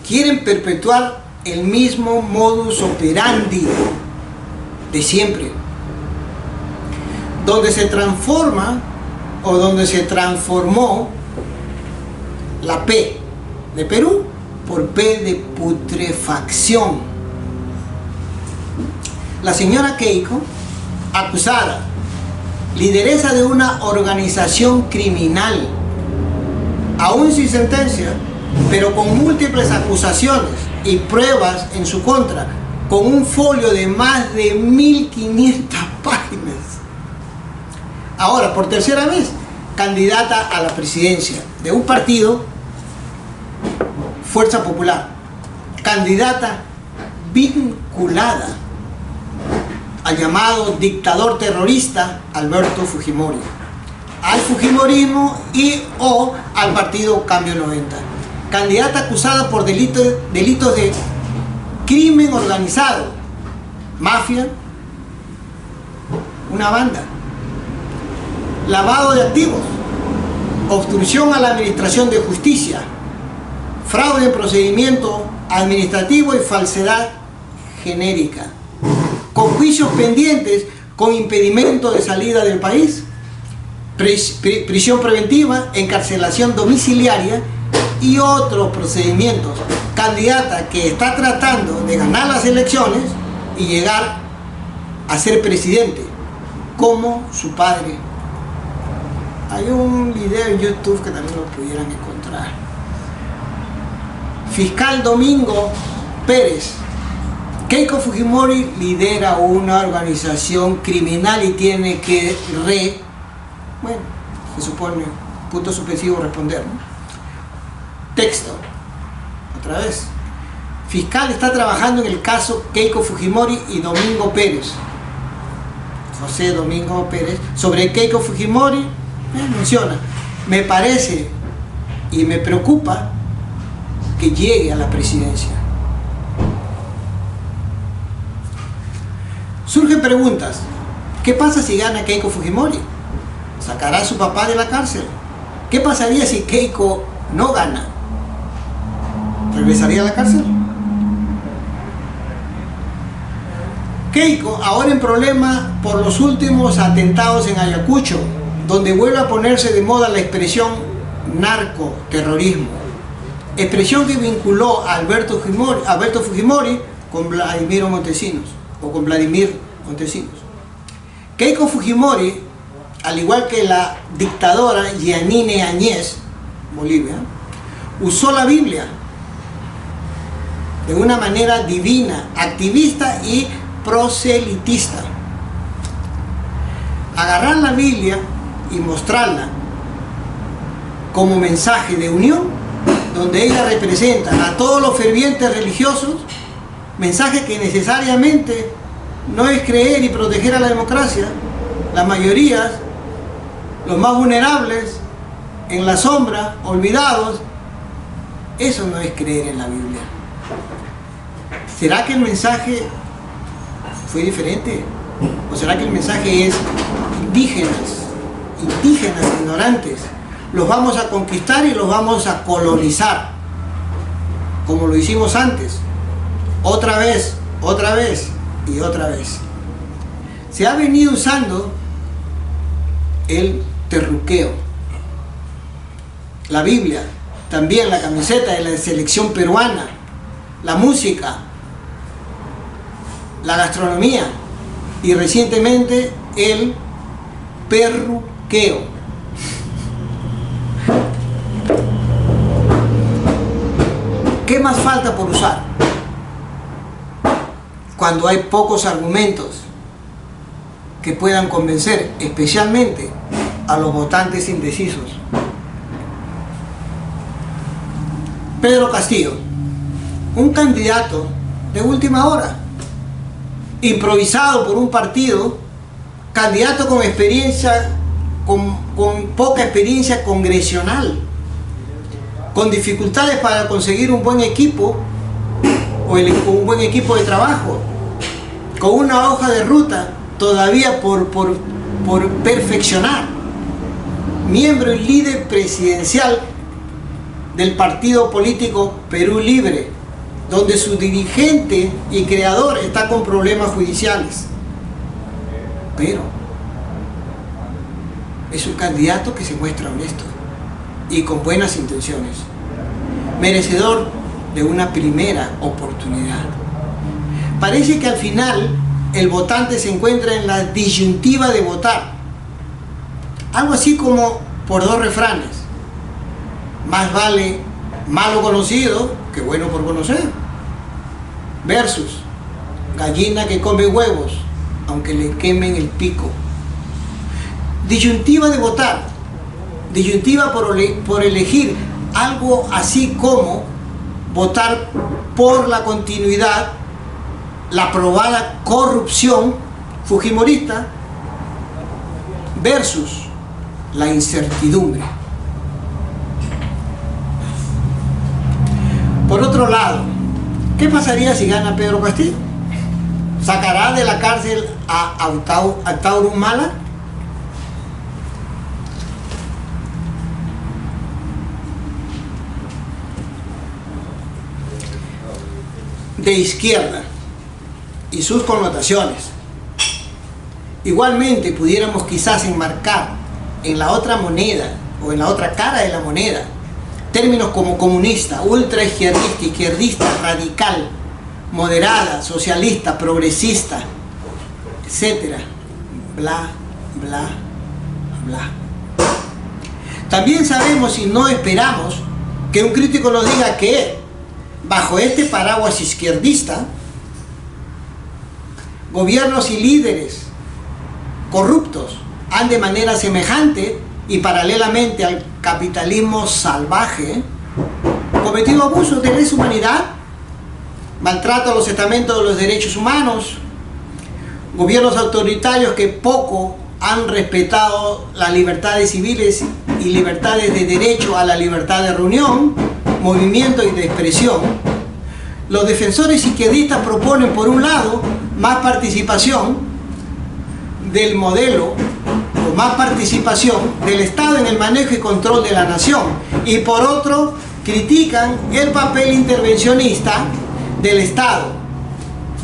Speaker 2: quieren perpetuar el mismo modus operandi de siempre, donde se transforma o donde se transformó la P de Perú por P de putrefacción. La señora Keiko, acusada, lideresa de una organización criminal, aún sin sentencia, pero con múltiples acusaciones y pruebas en su contra, con un folio de más de 1500 páginas. Ahora, por tercera vez, candidata a la presidencia de un partido, Fuerza Popular, candidata vinculada al llamado dictador terrorista Alberto Fujimori, al Fujimorismo y o al partido Cambio 90. Candidata acusada por delitos de crimen organizado, mafia, una banda, lavado de activos, obstrucción a la administración de justicia, fraude en procedimiento administrativo y falsedad genérica, con juicios pendientes, con impedimento de salida del país, prisión preventiva, encarcelación domiciliaria y otros procedimientos. Candidata que está tratando de ganar las elecciones y llegar a ser presidente, como su padre. Hay un video en YouTube que también lo pudieran encontrar. Fiscal Domingo Pérez. Keiko Fujimori lidera una organización criminal y tiene que bueno, se supone, punto suspensivo, responder, ¿no? Texto, otra vez. Fiscal está trabajando en el caso Keiko Fujimori y Domingo Pérez. José Domingo Pérez. Sobre Keiko Fujimori, menciona, me parece y me preocupa que llegue a la presidencia. Surgen preguntas. ¿Qué pasa si gana Keiko Fujimori? ¿Sacará a su papá de la cárcel? ¿Qué pasaría si Keiko no gana? ¿Regresaría a la cárcel? Keiko, ahora en problema por los últimos atentados en Ayacucho, donde vuelve a ponerse de moda la expresión narcoterrorismo, expresión que vinculó a Alberto Fujimori con Vladimir Montesinos. Keiko Fujimori, al igual que la dictadora Yanine Áñez, Bolivia, usó la Biblia de una manera divina, activista y proselitista. Agarrar la Biblia y mostrarla como mensaje de unión, donde ella representa a todos los fervientes religiosos, mensaje que necesariamente no es creer y proteger a la democracia, las mayorías, los más vulnerables, en la sombra, olvidados. Eso no es creer en la Biblia. ¿Será que el mensaje fue diferente? ¿O será que el mensaje es indígenas, ignorantes? Los vamos a conquistar y los vamos a colonizar, como lo hicimos antes. Otra vez y otra vez. Se ha venido usando el terruqueo. La Biblia, también la camiseta de la selección peruana, la música, la gastronomía y recientemente el perruqueo. ¿Qué más falta por usar? Cuando hay pocos argumentos que puedan convencer, especialmente a los votantes indecisos. Pedro Castillo, un candidato de última hora, improvisado por un partido, candidato con experiencia, con poca experiencia congresional, con dificultades para conseguir un buen equipo o un buen equipo de trabajo, con una hoja de ruta todavía por perfeccionar, miembro y líder presidencial del partido político Perú Libre, donde su dirigente y creador está con problemas judiciales. Pero es un candidato que se muestra honesto y con buenas intenciones, merecedor de una primera oportunidad. Parece que al final el votante se encuentra en la disyuntiva de votar, algo así como por dos refranes: más vale malo conocido que bueno por conocer, versus gallina que come huevos aunque le quemen el pico. Disyuntiva de votar, disyuntiva por elegir algo así como votar por la continuidad, la probada corrupción fujimorista, versus la incertidumbre. Por otro lado, ¿qué pasaría si gana Pedro Castillo? ¿Sacará de la cárcel a Artauro Humala? De izquierda y sus connotaciones. Igualmente pudiéramos quizás enmarcar en la otra moneda o en la otra cara de la moneda términos como comunista, ultraizquierdista, izquierdista, radical, moderada, socialista, progresista, etcétera, bla, bla, bla. También sabemos y no esperamos que un crítico nos diga que bajo este paraguas izquierdista, gobiernos y líderes corruptos han de manera semejante y paralelamente al capitalismo salvaje cometido abusos de lesa humanidad, maltrato a los estamentos de los derechos humanos, gobiernos autoritarios que poco han respetado las libertades civiles y libertades de derecho a la libertad de reunión, movimiento y de expresión. Los defensores izquierdistas proponen, por un lado, más participación del modelo o más participación del Estado en el manejo y control de la nación, y por otro, critican el papel intervencionista del Estado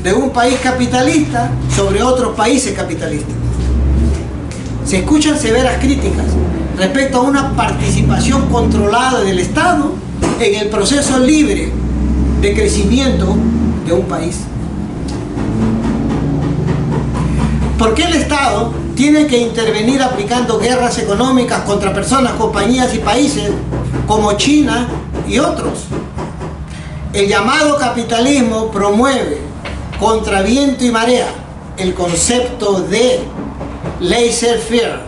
Speaker 2: de un país capitalista sobre otros países capitalistas. Se escuchan severas críticas respecto a una participación controlada del Estado en el proceso libre de crecimiento de un país. ¿Por qué el Estado tiene que intervenir aplicando guerras económicas contra personas, compañías y países como China y otros? El llamado capitalismo promueve contra viento y marea el concepto de laissez-faire,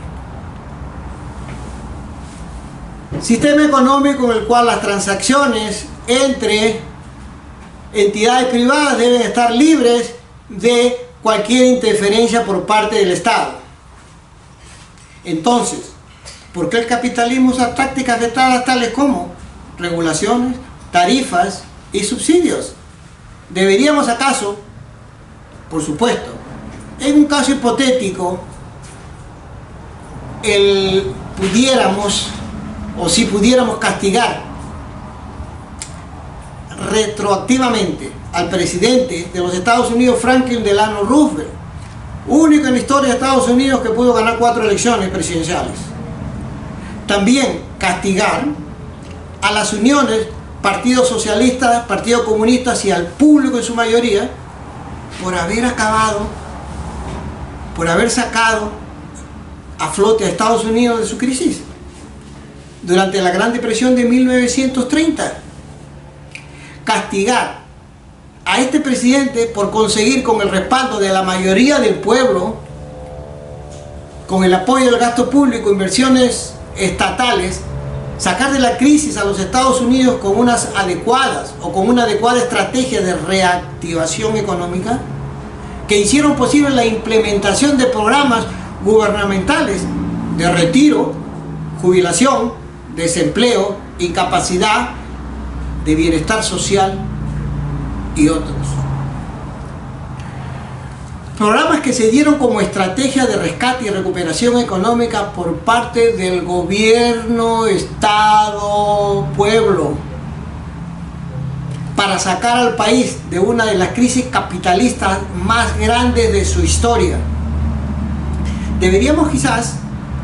Speaker 2: sistema económico en el cual las transacciones entre entidades privadas deben estar libres de cualquier interferencia por parte del Estado. Entonces, ¿por qué el capitalismo usa tácticas vetadas tales como regulaciones, tarifas y subsidios? ¿Deberíamos acaso, por supuesto, en un caso hipotético, si pudiéramos castigar retroactivamente al presidente de los Estados Unidos, Franklin Delano Roosevelt, único en la historia de Estados Unidos que pudo ganar 4 elecciones presidenciales? También castigar a las uniones, Partido Socialista, Partido Comunista y al público en su mayoría por haber sacado a flote a Estados Unidos de su crisis durante la Gran Depresión de 1930. Castigar a este presidente por conseguir, con el respaldo de la mayoría del pueblo, con el apoyo del gasto público, inversiones estatales, sacar de la crisis a los Estados Unidos con una adecuada estrategia de reactivación económica, que hicieron posible la implementación de programas gubernamentales de retiro, jubilación, desempleo, incapacidad, de bienestar social y otros. Programas que se dieron como estrategia de rescate y recuperación económica por parte del gobierno, Estado, pueblo, para sacar al país de una de las crisis capitalistas más grandes de su historia. Deberíamos quizás,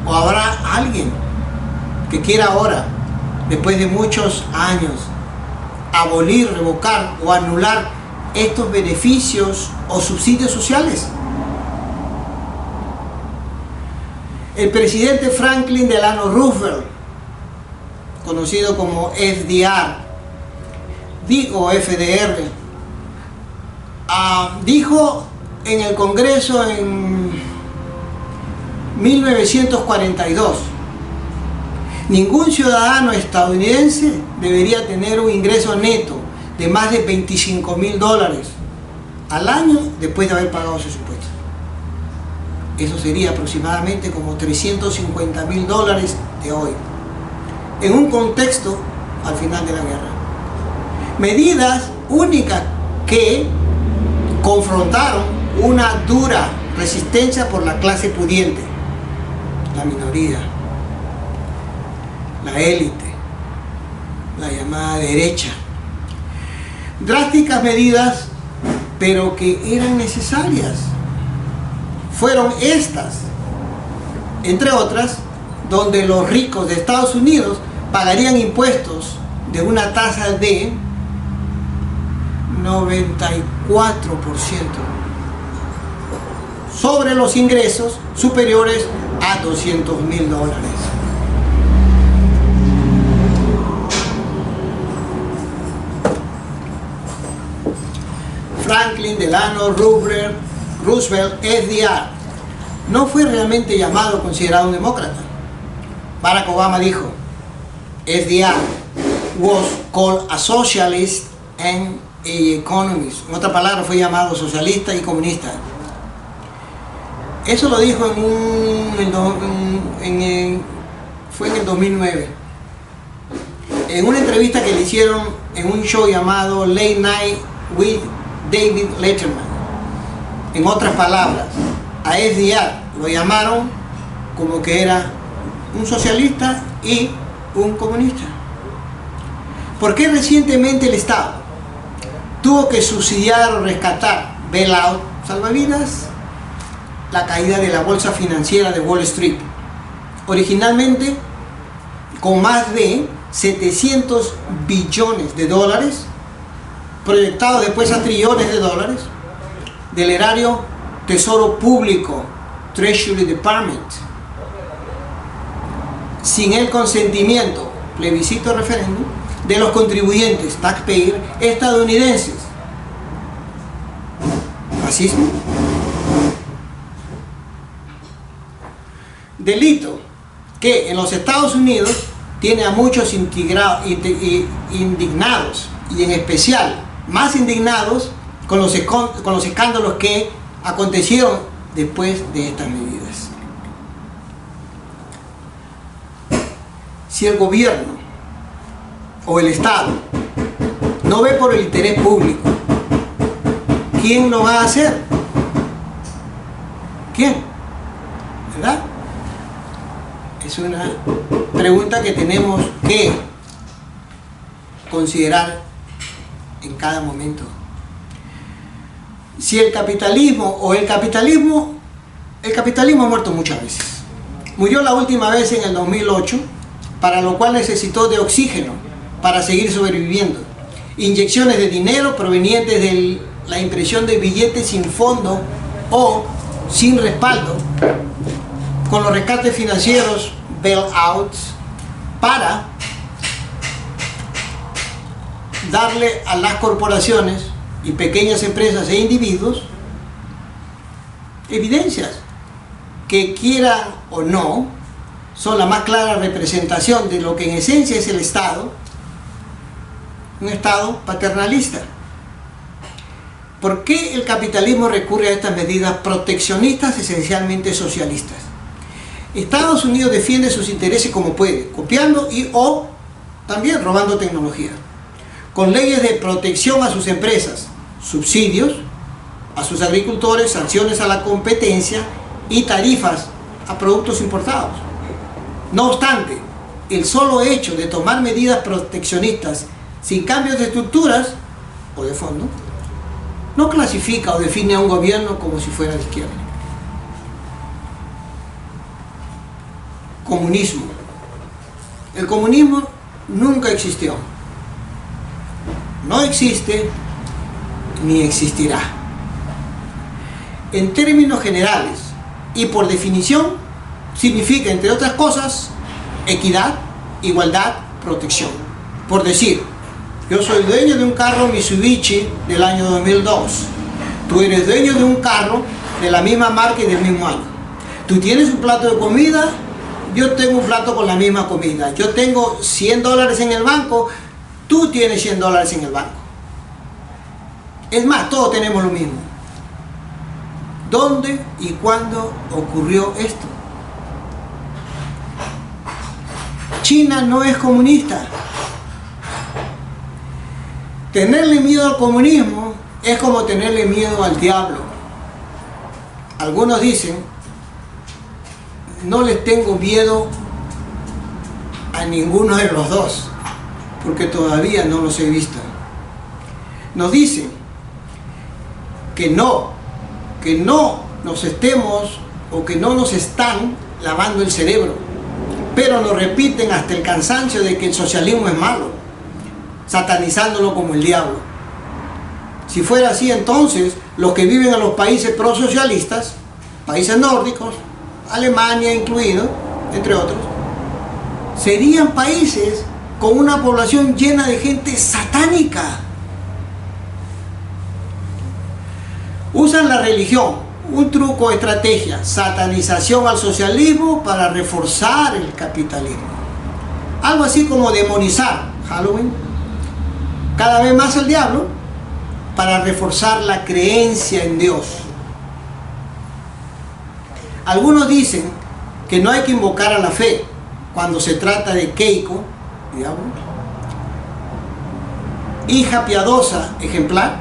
Speaker 2: o habrá alguien que quiera ahora, después de muchos años, abolir, revocar o anular estos beneficios o subsidios sociales. El presidente Franklin Delano Roosevelt, conocido como FDR, dijo en el Congreso en 1942: ningún ciudadano estadounidense debería tener un ingreso neto de más de $25,000 al año después de haber pagado sus impuestos. Eso sería aproximadamente como $350,000 de hoy, en un contexto al final de la guerra. Medidas únicas que confrontaron una dura resistencia por la clase pudiente, la minoría, la élite, la llamada derecha. Drásticas medidas, pero que eran necesarias. Fueron estas, entre otras, donde los ricos de Estados Unidos pagarían impuestos de una tasa de 94%. sobre los ingresos superiores a $200,000. Franklin Delano Roosevelt, FDR, no fue realmente llamado o considerado un demócrata. Barack Obama dijo, FDR was called a socialist and a economist. En otra palabra, fue llamado socialista y comunista. Eso lo dijo fue en el 2009. En una entrevista que le hicieron en un show llamado Late Night with David Letterman. En otras palabras, a FDR lo llamaron como que era un socialista y un comunista. ¿Por qué recientemente el Estado tuvo que subsidiar o rescatar, bailout, salvavidas, la caída de la bolsa financiera de Wall Street? Originalmente con más de 700 billones de dólares, proyectados después a trillones de dólares, del erario Tesoro Público, Treasury Department, sin el consentimiento, plebiscito referéndum, de los contribuyentes, taxpayers, estadounidenses. Fascismo. Delito que en los Estados Unidos tiene a muchos indignados, y en especial más indignados con los escándalos que acontecieron después de estas medidas. Si el gobierno o el Estado no ve por el interés público, ¿quién lo va a hacer? ¿Quién? ¿Verdad? Es una pregunta que tenemos que considerar en cada momento. Si el capitalismo ha muerto muchas veces. Murió la última vez en el 2008, para lo cual necesitó de oxígeno para seguir sobreviviendo. Inyecciones de dinero provenientes de la impresión de billetes sin fondo o sin respaldo, con los rescates financieros, bailouts, para darle a las corporaciones y pequeñas empresas e individuos evidencias que, quieran o no, son la más clara representación de lo que en esencia es el Estado, un Estado paternalista. ¿Por qué el capitalismo recurre a estas medidas proteccionistas, esencialmente socialistas? Estados Unidos defiende sus intereses como puede, copiando y o también robando tecnología, con leyes de protección a sus empresas, subsidios a sus agricultores, sanciones a la competencia y tarifas a productos importados. No obstante, el solo hecho de tomar medidas proteccionistas sin cambios de estructuras o de fondo no clasifica o define a un gobierno como si fuera de izquierda. Comunismo. El comunismo nunca existió, no existe ni existirá. En términos generales y por definición, significa, entre otras cosas, equidad, igualdad, protección. Por decir, yo soy dueño de un carro Mitsubishi del año 2002. Tú eres dueño de un carro de la misma marca y del mismo año. Tú tienes un plato de comida, yo tengo un plato con la misma comida. Yo tengo $100 en el banco, tú tienes $100 en el banco. Es más, todos tenemos lo mismo. ¿Dónde y cuándo ocurrió esto? China no es comunista. Tenerle miedo al comunismo es como tenerle miedo al diablo. Algunos dicen, no les tengo miedo a ninguno de los dos, porque todavía no los he visto. Nos dicen que no nos estemos o que no nos están lavando el cerebro, pero nos repiten hasta el cansancio de que el socialismo es malo, satanizándolo como el diablo. Si fuera así, entonces los que viven en los países prosocialistas países nórdicos, Alemania incluido, entre otros, serían países con una población llena de gente satánica. Usan la religión, un truco, estrategia, satanización al socialismo para reforzar el capitalismo. Algo así como demonizar Halloween cada vez más al diablo para reforzar la creencia en Dios. Algunos dicen que no hay que invocar a la fe cuando se trata de Keiko, diablo, hija piadosa ejemplar,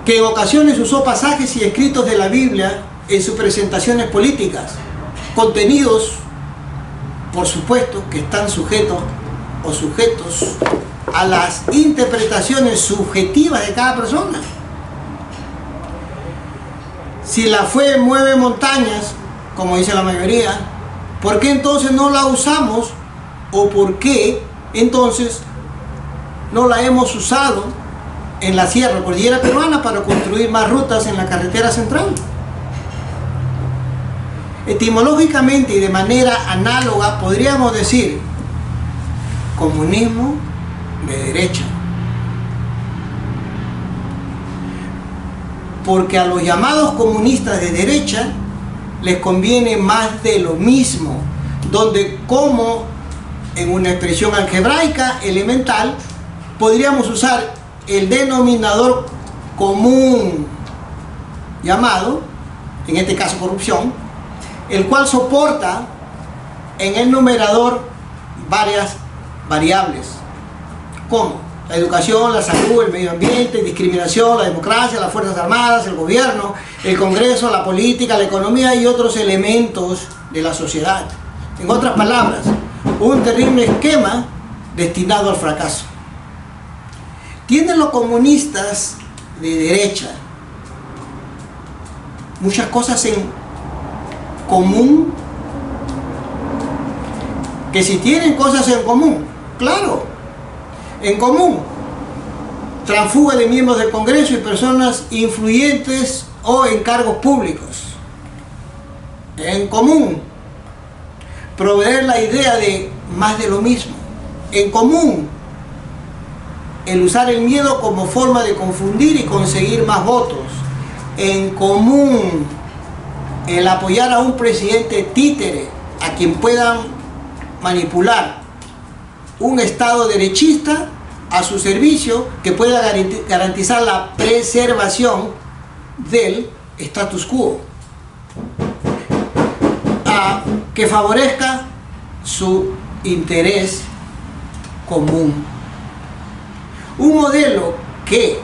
Speaker 2: que en ocasiones usó pasajes y escritos de la Biblia en sus presentaciones políticas, contenidos, por supuesto, que están sujetos a las interpretaciones subjetivas de cada persona. Si la fe mueve montañas, como dice la mayoría, ¿por qué entonces no la usamos? ¿O por qué entonces no la hemos usado en la Sierra Cordillera Peruana para construir más rutas en la carretera central? Etimológicamente y de manera análoga podríamos decir comunismo de derecha. Porque a los llamados comunistas de derecha les conviene más de lo mismo, donde, como en una expresión algebraica elemental, podríamos usar el denominador común llamado, en este caso corrupción, el cual soporta en el numerador varias variables, como la educación, la salud, el medio ambiente, discriminación, la democracia, las Fuerzas Armadas, el gobierno, el Congreso, la política, la economía y otros elementos de la sociedad. En otras palabras, un terrible esquema destinado al fracaso. Tienen los comunistas de derecha muchas cosas en común, que si tienen cosas en común, claro, en común, transfuga de miembros del Congreso y personas influyentes o en cargos públicos. En común, proveer la idea de más de lo mismo. En común, el usar el miedo como forma de confundir y conseguir más votos. En común, el apoyar a un presidente títere a quien puedan manipular un Estado derechista a su servicio, que pueda garantizar la preservación del status quo, que favorezca su interés común. Un modelo que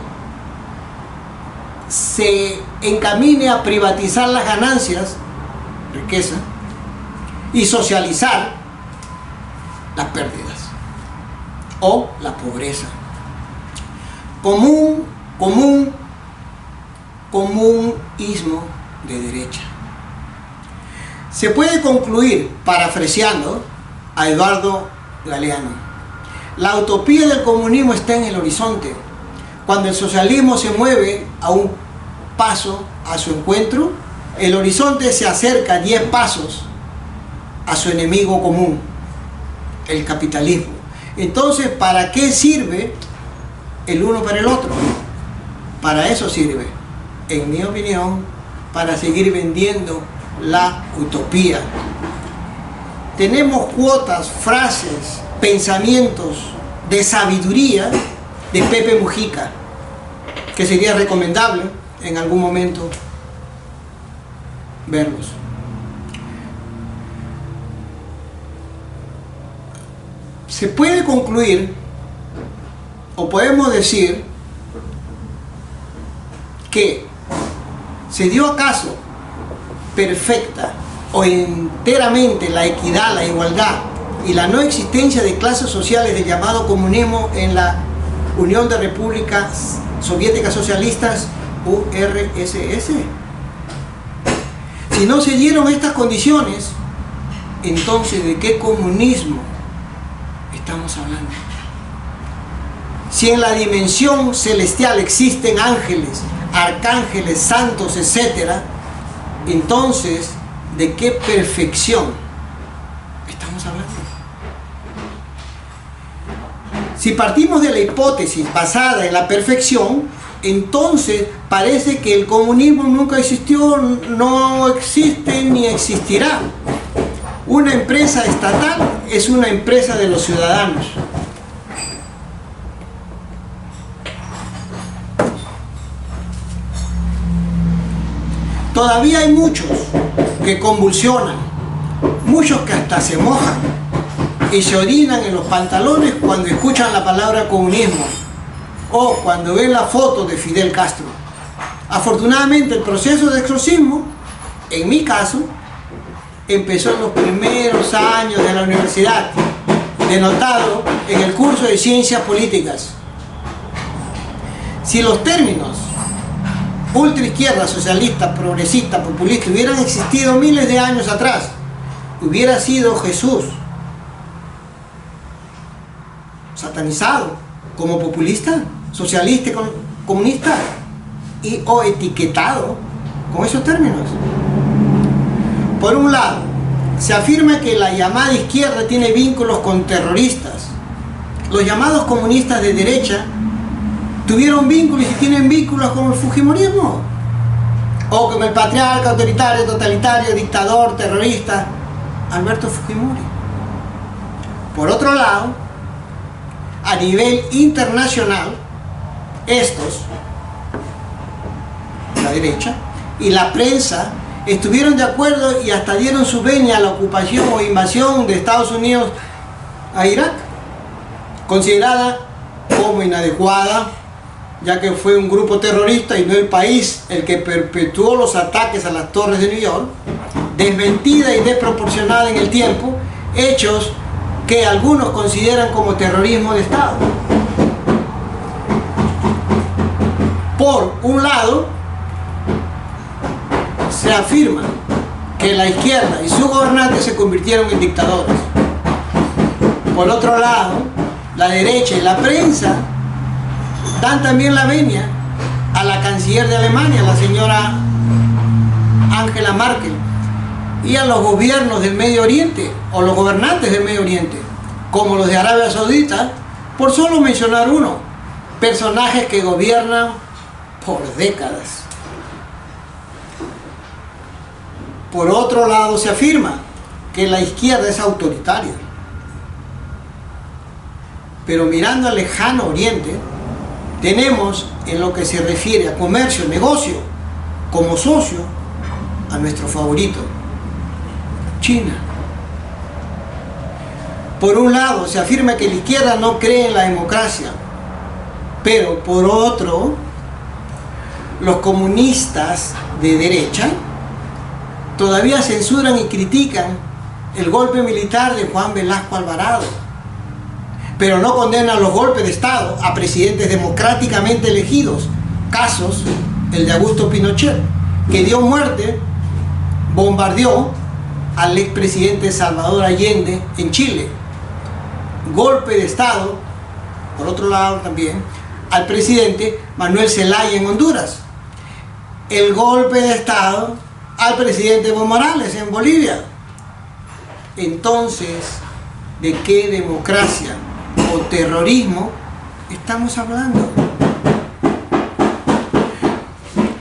Speaker 2: se encamine a privatizar las ganancias, riqueza, y socializar las pérdidas o la pobreza. Comunismo de derecha. Se puede concluir, parafraseando a Eduardo Galeano, la utopía del comunismo está en el horizonte. Cuando el socialismo se mueve a un paso a su encuentro, el horizonte se acerca 10 pasos a su enemigo común, el capitalismo. Entonces, ¿para qué sirve el uno para el otro? Para eso sirve, en mi opinión, para seguir vendiendo la utopía. Tenemos cuotas, frases, pensamientos de sabiduría de Pepe Mujica, que sería recomendable en algún momento verlos. Se puede concluir, o podemos decir, que se dio acaso perfecta o enteramente la equidad, la igualdad y la no existencia de clases sociales del llamado comunismo en la Unión de Repúblicas Soviéticas Socialistas, URSS. Si no se dieron estas condiciones, entonces ¿de qué comunismo estamos hablando? Si en la dimensión celestial existen ángeles, arcángeles, santos, etc., Entonces, ¿de qué perfección estamos hablando? Si partimos de la hipótesis basada en la perfección, entonces parece que el comunismo nunca existió, no existe ni existirá. Una empresa estatal es una empresa de los ciudadanos. Todavía hay muchos que convulsionan, muchos que hasta se mojan y se orinan en los pantalones cuando escuchan la palabra comunismo o cuando ven la foto de Fidel Castro. Afortunadamente el proceso de exorcismo, en mi caso, empezó en los primeros años de la universidad, denotado en el curso de Ciencias Políticas. Si los términos ultraizquierda, socialista, progresista, populista hubieran existido miles de años atrás, hubiera sido Jesús satanizado como populista, socialista y comunista o etiquetado con esos términos. Por un lado, se afirma que la llamada izquierda tiene vínculos con terroristas. Los llamados comunistas de derecha tuvieron vínculos y tienen vínculos con el fujimorismo o con el patriarca, autoritario, totalitario, dictador, terrorista Alberto Fujimori. Por otro lado, a nivel internacional, estos, la derecha y la prensa, estuvieron de acuerdo y hasta dieron su venia a la ocupación o invasión de Estados Unidos a Irak, considerada como inadecuada, ya que fue un grupo terrorista y no el país el que perpetuó los ataques a las torres de New York, desmentida y desproporcionada en el tiempo, hechos que algunos consideran como terrorismo de Estado. Por un lado, se afirma que la izquierda y sus gobernantes se convirtieron en dictadores. Por otro lado, la derecha y la prensa dan también la venia a la canciller de Alemania, la señora Angela Merkel, y a los gobiernos del Medio Oriente, o los gobernantes del Medio Oriente, como los de Arabia Saudita, por solo mencionar uno, personajes que gobiernan por décadas. Por otro lado, se afirma que la izquierda es autoritaria. Pero mirando al lejano Oriente, tenemos en lo que se refiere a comercio, negocio, como socio, a nuestro favorito, China. Por un lado, se afirma que la izquierda no cree en la democracia, pero por otro, los comunistas de derecha todavía censuran y critican el golpe militar de Juan Velasco Alvarado, pero no condenan los golpes de Estado a presidentes democráticamente elegidos, casos el de Augusto Pinochet, que dio muerte, bombardeó al expresidente Salvador Allende en Chile. Golpe de Estado, por otro lado también, al presidente Manuel Zelaya en Honduras. El golpe de Estado al presidente Evo Morales en Bolivia. Entonces, ¿de qué democracia o terrorismo estamos hablando?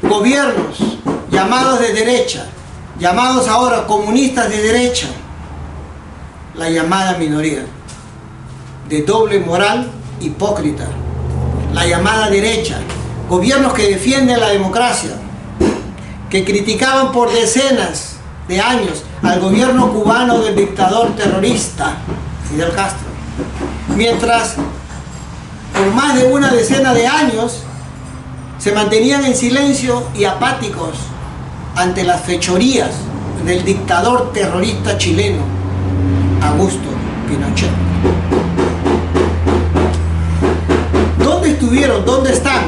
Speaker 2: Gobiernos llamados de derecha, llamados ahora comunistas de derecha, la llamada minoría, de doble moral hipócrita, la llamada derecha, gobiernos que defienden la democracia, que criticaban por decenas de años al gobierno cubano del dictador terrorista Fidel Castro, mientras por más de una decena de años se mantenían en silencio y apáticos ante las fechorías del dictador terrorista chileno Augusto Pinochet. ¿Dónde están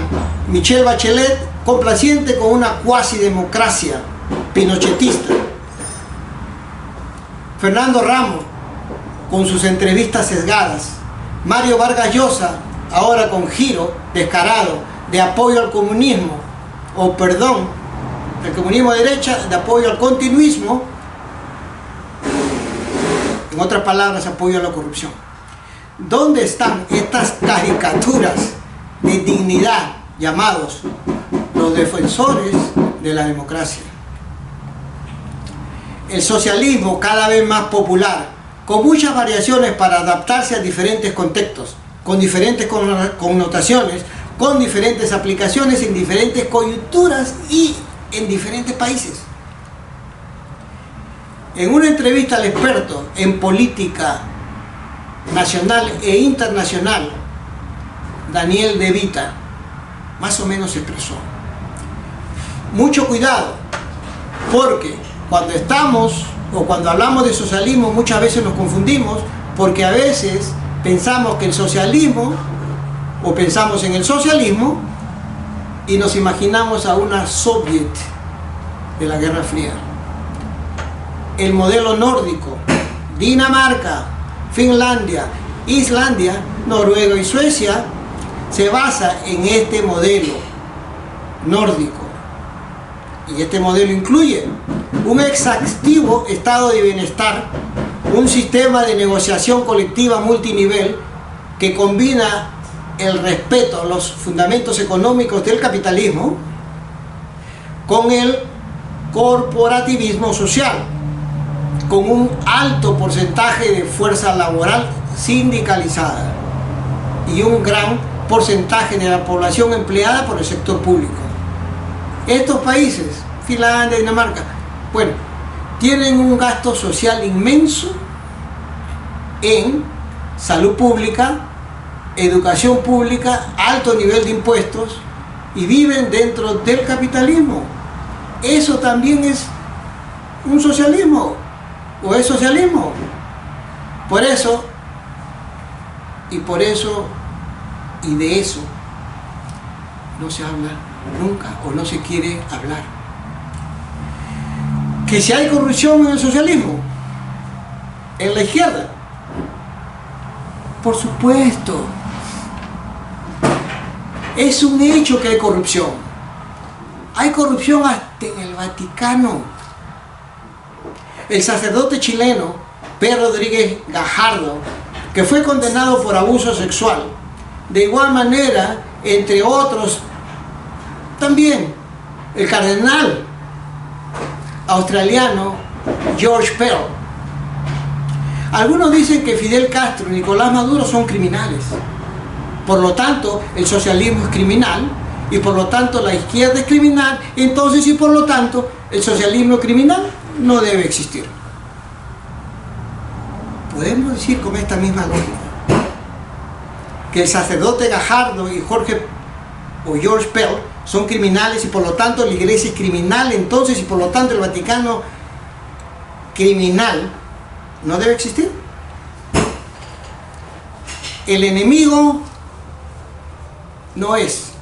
Speaker 2: Michelle Bachelet, complaciente con una cuasi democracia pinochetista? Fernando Ramos, con sus entrevistas sesgadas. Mario Vargas Llosa, ahora con giro descarado de apoyo al comunismo, o perdón, el comunismo de derecha, de apoyo al continuismo, en otras palabras, apoyo a la corrupción. ¿Dónde están estas caricaturas de dignidad llamados los defensores de la democracia? El socialismo, cada vez más popular, con muchas variaciones para adaptarse a diferentes contextos, con diferentes connotaciones, con diferentes aplicaciones en diferentes coyunturas y en diferentes países. En una entrevista al experto en política nacional e internacional, Daniel De Vita, más o menos expresó: mucho cuidado, porque cuando hablamos de socialismo muchas veces nos confundimos, porque a veces pensamos que el socialismo, o pensamos en el socialismo y nos imaginamos a una Soviet de la Guerra Fría. El modelo nórdico, Dinamarca, Finlandia, Islandia, Noruega y Suecia, se basa en este modelo nórdico. Y este modelo incluye un exhaustivo estado de bienestar, un sistema de negociación colectiva multinivel que combina el respeto a los fundamentos económicos del capitalismo con el corporativismo social, con un alto porcentaje de fuerza laboral sindicalizada y un gran porcentaje de la población empleada por el sector público. Estos países, Finlandia, Dinamarca, bueno, tienen un gasto social inmenso en salud pública, educación pública, alto nivel de impuestos, y viven dentro del capitalismo. Eso también es un socialismo, o es socialismo. Por eso y de eso no se habla nunca, o no se quiere hablar. Que si hay corrupción en el socialismo, en la izquierda, por supuesto, es un hecho que hay corrupción. Hay corrupción hasta en el Vaticano. El sacerdote chileno P. Rodríguez Gajardo, que fue condenado por abuso sexual, de igual manera, entre otros, también el cardenal australiano George Pell. Algunos dicen que Fidel Castro y Nicolás Maduro son criminales. Por lo tanto, el socialismo es criminal, y por lo tanto la izquierda es criminal. Entonces, y por lo tanto, el socialismo criminal no debe existir. Podemos decir con esta misma lógica que el sacerdote Gajardo y George Pell son criminales, y por lo tanto la iglesia es criminal. Entonces, y por lo tanto el Vaticano criminal no debe existir. El enemigo no es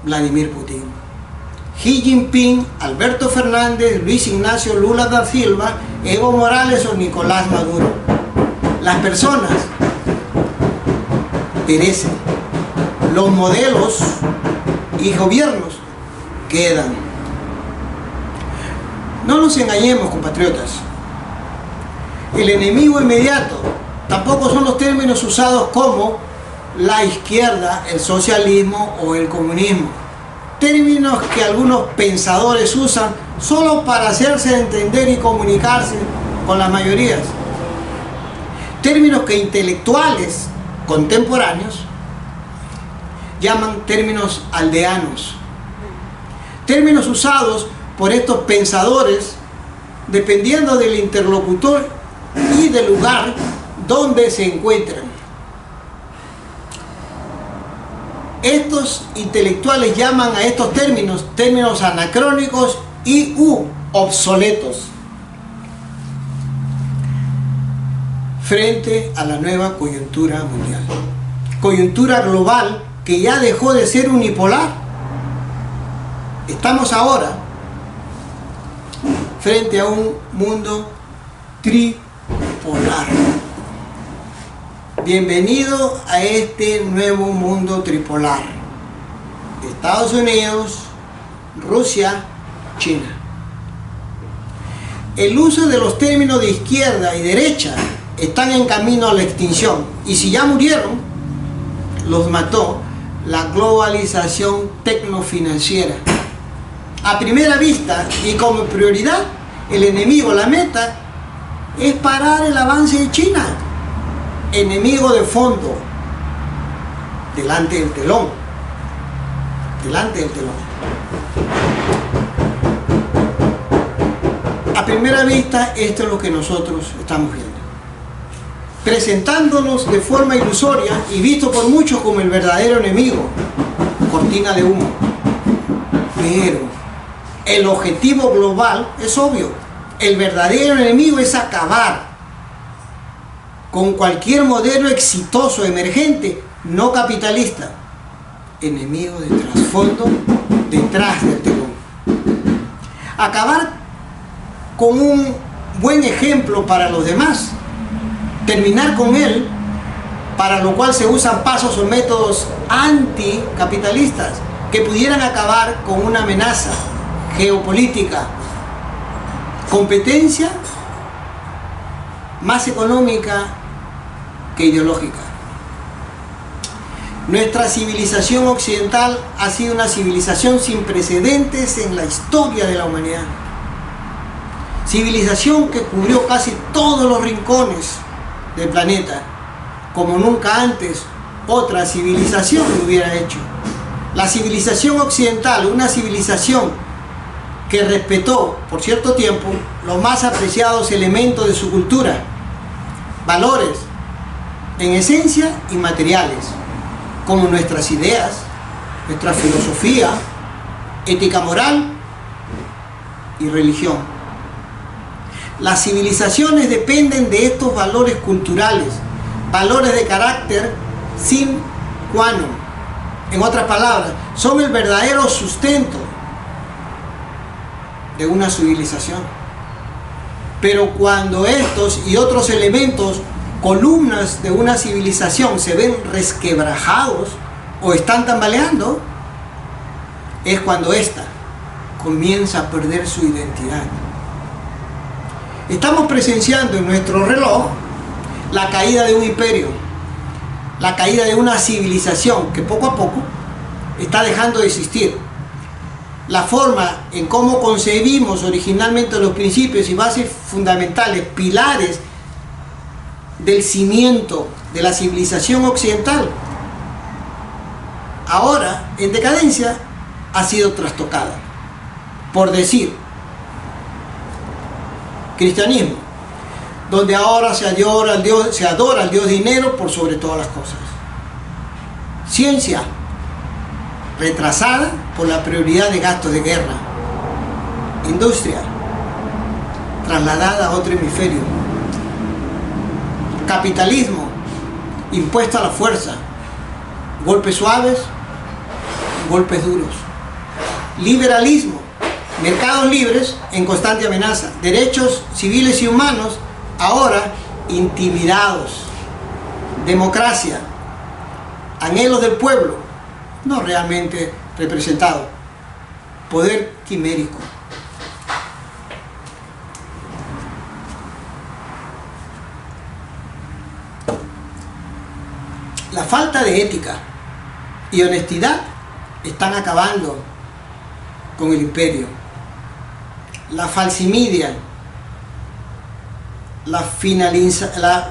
Speaker 2: Vladimir Putin, Xi Jinping, Alberto Fernández, Luis Ignacio Lula da Silva, Evo Morales o Nicolás Maduro. Las personas perecen, los modelos y gobiernos quedan. No nos engañemos, compatriotas. El enemigo inmediato tampoco son los términos usados como la izquierda, el socialismo o el comunismo. Términos que algunos pensadores usan solo para hacerse entender y comunicarse con las mayorías. Términos que intelectuales contemporáneos llaman términos aldeanos. Términos usados por estos pensadores dependiendo del interlocutor y del lugar donde se encuentran. Estos intelectuales llaman a estos términos anacrónicos y obsoletos frente a la nueva coyuntura mundial. Coyuntura global que ya dejó de ser unipolar. Estamos ahora frente a un mundo tripolar. Bienvenido a este nuevo mundo tripolar. Estados Unidos, Rusia, China. El uso de los términos de izquierda y derecha están en camino a la extinción, y si ya murieron, los mató la globalización tecnofinanciera. A primera vista y como prioridad, el enemigo, la meta, es parar el avance de China. Enemigo de fondo, delante del telón. Delante del telón. A primera vista, esto es lo que nosotros estamos viendo. Presentándonos de forma ilusoria y visto por muchos como el verdadero enemigo, cortina de humo. Pero el objetivo global es obvio. El verdadero enemigo es acabar con cualquier modelo exitoso, emergente, no capitalista. Enemigo de trasfondo, detrás del telón. Acabar con un buen ejemplo para los demás. Terminar con él, para lo cual se usan pasos o métodos anticapitalistas que pudieran acabar con una amenaza geopolítica, competencia más económica que ideológica. Nuestra civilización occidental ha sido una civilización sin precedentes en la historia de la humanidad. Civilización que cubrió casi todos los rincones del planeta, como nunca antes otra civilización lo hubiera hecho. La civilización occidental, una civilización que respetó por cierto tiempo los más apreciados elementos de su cultura, valores en esencia inmateriales, como nuestras ideas, nuestra filosofía, ética moral y religión. Las civilizaciones dependen de estos valores culturales, valores de carácter sine qua non. En otras palabras, son el verdadero sustento de una civilización. Pero cuando estos y otros elementos, columnas de una civilización, se ven resquebrajados o están tambaleando, es cuando ésta comienza a perder su identidad. Estamos presenciando en nuestro reloj la caída de un imperio, la caída de una civilización que poco a poco está dejando de existir. La forma en cómo concebimos originalmente los principios y bases fundamentales, pilares del cimiento de la civilización occidental, ahora en decadencia, ha sido trastocada. Por decir, cristianismo, donde ahora se adora al Dios dinero por sobre todas las cosas. Ciencia, retrasada por la prioridad de gastos de guerra. Industria, trasladada a otro hemisferio. Capitalismo, impuesto a la fuerza. Golpes suaves, golpes duros. Liberalismo, mercados libres en constante amenaza. Derechos civiles y humanos ahora intimidados. Democracia, anhelos del pueblo, no realmente representado. Poder quimérico. La falta de ética y honestidad están acabando con el imperio. La falsimidia, la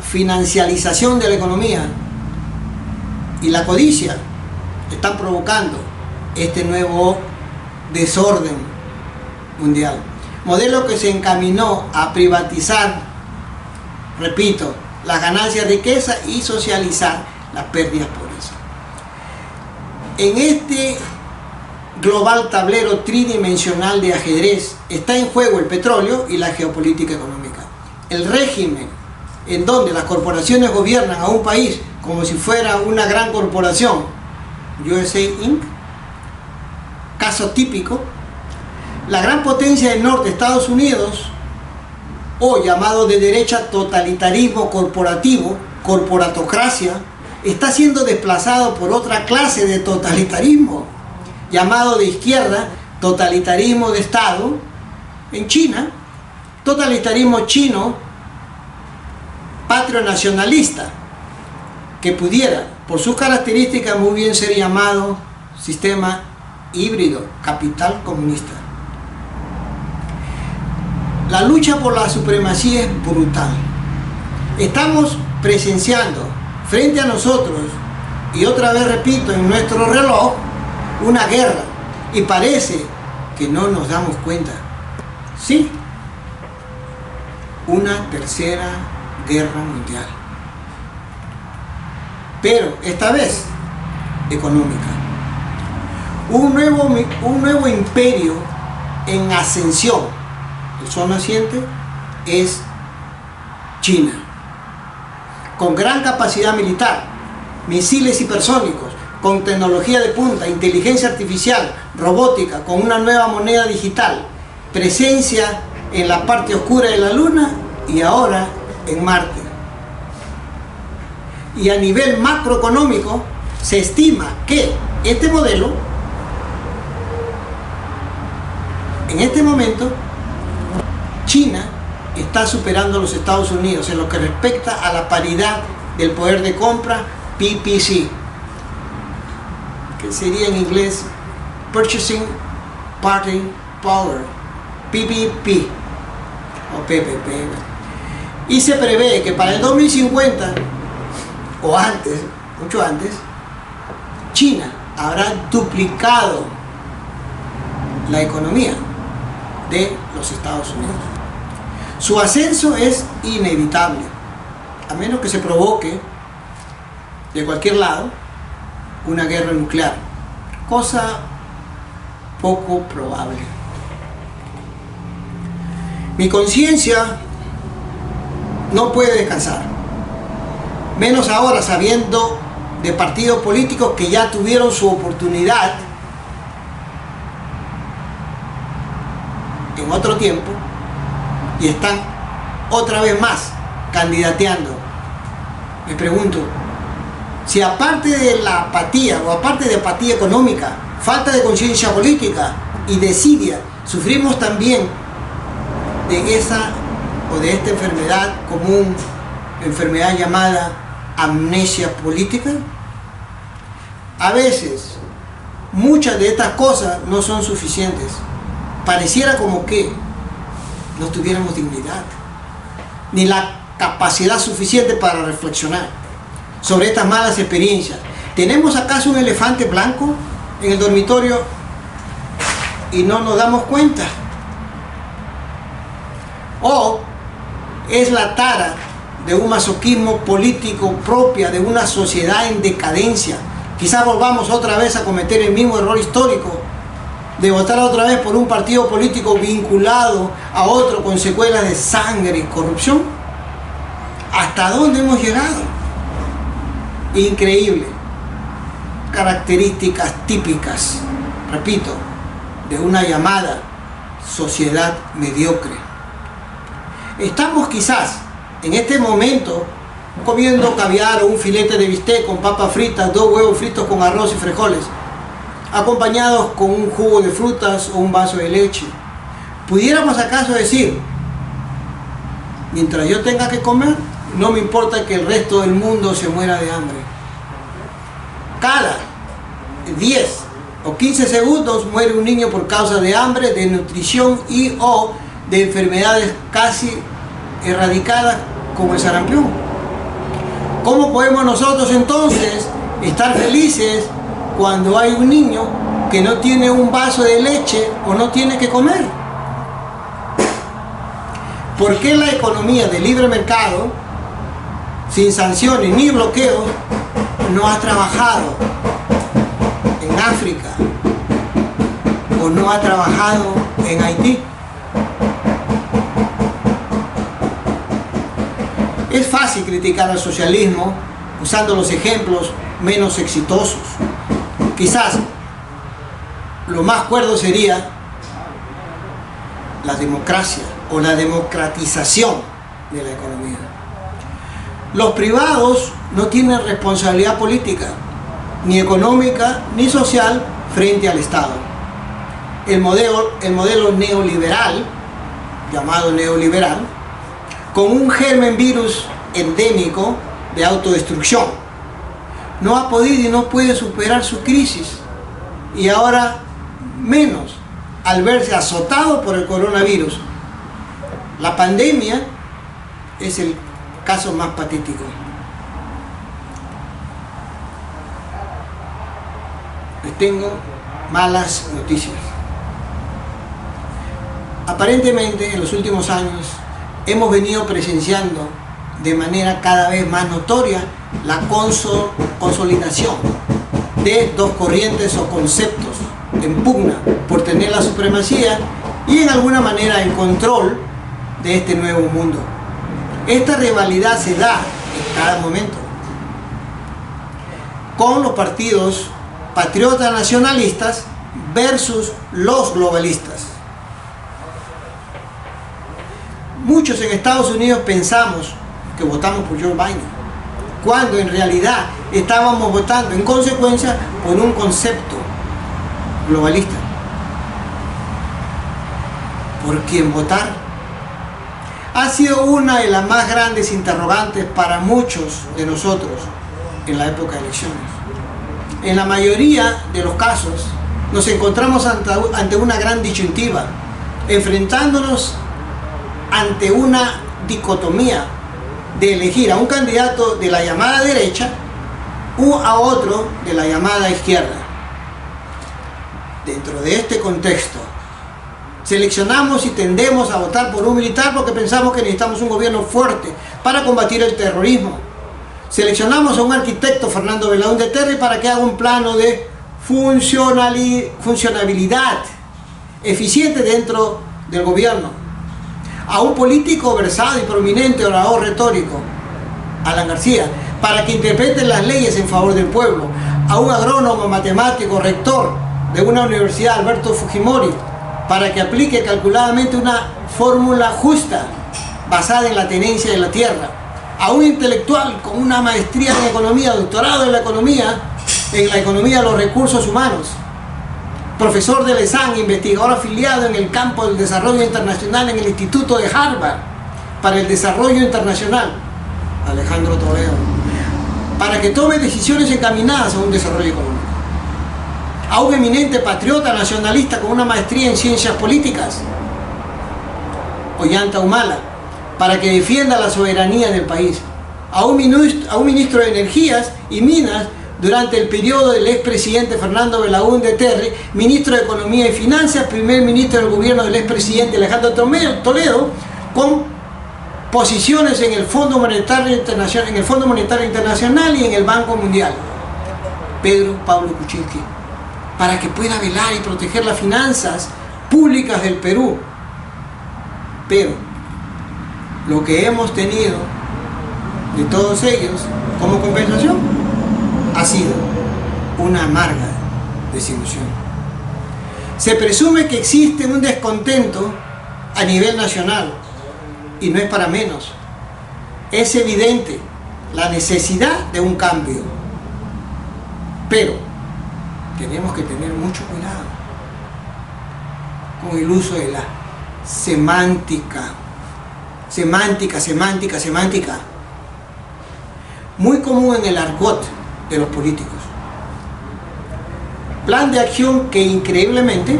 Speaker 2: financialización de la economía y la codicia están provocando este nuevo desorden mundial. Modelo que se encaminó a privatizar, repito, las ganancias de riqueza y socializar las pérdidas por eso. En este global tablero tridimensional de ajedrez está en juego el petróleo y la geopolítica económica. El régimen en donde las corporaciones gobiernan a un país como si fuera una gran corporación, USA Inc., caso típico, la gran potencia del norte, Estados Unidos, o llamado de derecha totalitarismo corporativo, corporatocracia, está siendo desplazado por otra clase de totalitarismo, llamado de izquierda totalitarismo de Estado en China, totalitarismo chino, patrio-nacionalista, que pudiera, por sus características, muy bien ser llamado sistema híbrido, capital comunista. La lucha por la supremacía es brutal. Estamos presenciando frente a nosotros, y otra vez repito, en nuestro reloj, una guerra, y parece que no nos damos cuenta. Sí, una tercera guerra mundial, pero esta vez económica. Un nuevo imperio en ascensión. El sol naciente es China, con gran capacidad militar, misiles hipersónicos, con tecnología de punta, inteligencia artificial, robótica, con una nueva moneda digital, presencia en la parte oscura de la Luna y ahora en Marte. Y a nivel macroeconómico se estima que este modelo, en este momento, China está superando a los Estados Unidos en lo que respecta a la paridad del poder de compra, PPC, que sería en inglés Purchasing Party Power, PPP o PPP. Y se prevé que para el 2050 o antes, mucho antes, China habrá duplicado la economía de los Estados Unidos. Su ascenso es inevitable, a menos que se provoque de cualquier lado una guerra nuclear, cosa poco probable. Mi conciencia no puede descansar, menos ahora sabiendo de partidos políticos que ya tuvieron su oportunidad en otro tiempo y están otra vez más candidateando. Me pregunto, si aparte de la apatía o aparte de apatía económica, falta de conciencia política y desidia, sufrimos también de esa o de esta enfermedad común, enfermedad llamada amnesia política. A veces muchas de estas cosas no son suficientes. Pareciera como que no tuviéramos dignidad ni la capacidad suficiente para reflexionar sobre estas malas experiencias. ¿Tenemos acaso un elefante blanco en el dormitorio y no nos damos cuenta? ¿O es la tara de un masoquismo político propia de una sociedad en decadencia? Quizás volvamos otra vez a cometer el mismo error histórico de votar otra vez por un partido político vinculado a otro con secuelas de sangre y corrupción. ¿Hasta dónde hemos llegado? Increíble. Características típicas, repito, de una llamada sociedad mediocre. Estamos quizás en este momento comiendo caviar o un filete de bistec con papas fritas, 2 huevos fritos con arroz y frijoles, acompañados con un jugo de frutas o un vaso de leche. ¿Pudiéramos acaso decir, mientras yo tenga que comer, no me importa que el resto del mundo se muera de hambre? Cada 10 o 15 segundos muere un niño por causa de hambre, de nutrición y o de enfermedades casi erradicadas como el sarampión. ¿Cómo podemos nosotros entonces estar felices cuando hay un niño que no tiene un vaso de leche o no tiene que comer? ¿Por qué la economía de libre mercado, sin sanciones ni bloqueos, no ha trabajado en África o no ha trabajado en Haití? Es fácil criticar al socialismo usando los ejemplos menos exitosos. Quizás lo más cuerdo sería la democracia o la democratización de la economía. Los privados no tienen responsabilidad política, ni económica, ni social frente al Estado. el modelo neoliberal, llamado neoliberal, con un germen virus endémico de autodestrucción. No ha podido y no puede superar su crisis, y ahora menos al verse azotado por el coronavirus. La pandemia es el caso más patético. Les tengo malas noticias. Aparentemente, en los últimos años, hemos venido presenciando de manera cada vez más notoria la consolidación de dos corrientes o conceptos en pugna por tener la supremacía y en alguna manera el control de este nuevo mundo. Esta rivalidad se da en cada momento con los partidos patriotas nacionalistas versus los globalistas. Muchos en Estados Unidos pensamos que votamos por Joe Biden, cuando en realidad estábamos votando en consecuencia por un concepto globalista. ¿Por quién votar? Ha sido una de las más grandes interrogantes para muchos de nosotros en la época de elecciones. En la mayoría de los casos nos encontramos ante una gran disyuntiva, enfrentándonos ante una dicotomía de elegir a un candidato de la llamada derecha u a otro de la llamada izquierda. Dentro de este contexto, seleccionamos y tendemos a votar por un militar porque pensamos que necesitamos un gobierno fuerte para combatir el terrorismo. Seleccionamos a un arquitecto, Fernando Belaúnde Terry, para que haga un plano de funcionabilidad eficiente dentro del gobierno. A un político versado y prominente orador retórico, Alan García, para que interprete las leyes en favor del pueblo. A un agrónomo, matemático, rector de una universidad, Alberto Fujimori, para que aplique calculadamente una fórmula justa basada en la tenencia de la tierra. A un intelectual con una maestría en economía, doctorado en la economía de los recursos humanos, profesor de ESAN, investigador afiliado en el campo del desarrollo internacional en el Instituto de Harvard para el Desarrollo Internacional, Alejandro Toledo, para que tome decisiones encaminadas a un desarrollo económico. A un eminente patriota nacionalista con una maestría en ciencias políticas, Ollanta Humala, para que defienda la soberanía del país. A un ministro de Energías y Minas durante el periodo del expresidente Fernando Belaúnde Terry, ministro de Economía y Finanzas, primer ministro del gobierno del expresidente Alejandro Toledo, con posiciones en el Fondo Monetario Internacional y en el Banco Mundial. Pedro Pablo Kuczynski, para que pueda velar y proteger las finanzas públicas del Perú. Pero lo que hemos tenido de todos ellos como compensación ha sido una amarga desilusión. Se presume que existe un descontento a nivel nacional y no es para menos. Es evidente la necesidad de un cambio, pero tenemos que tener mucho cuidado con el uso de la semántica, muy común en el argot de los políticos. Plan de acción que increíblemente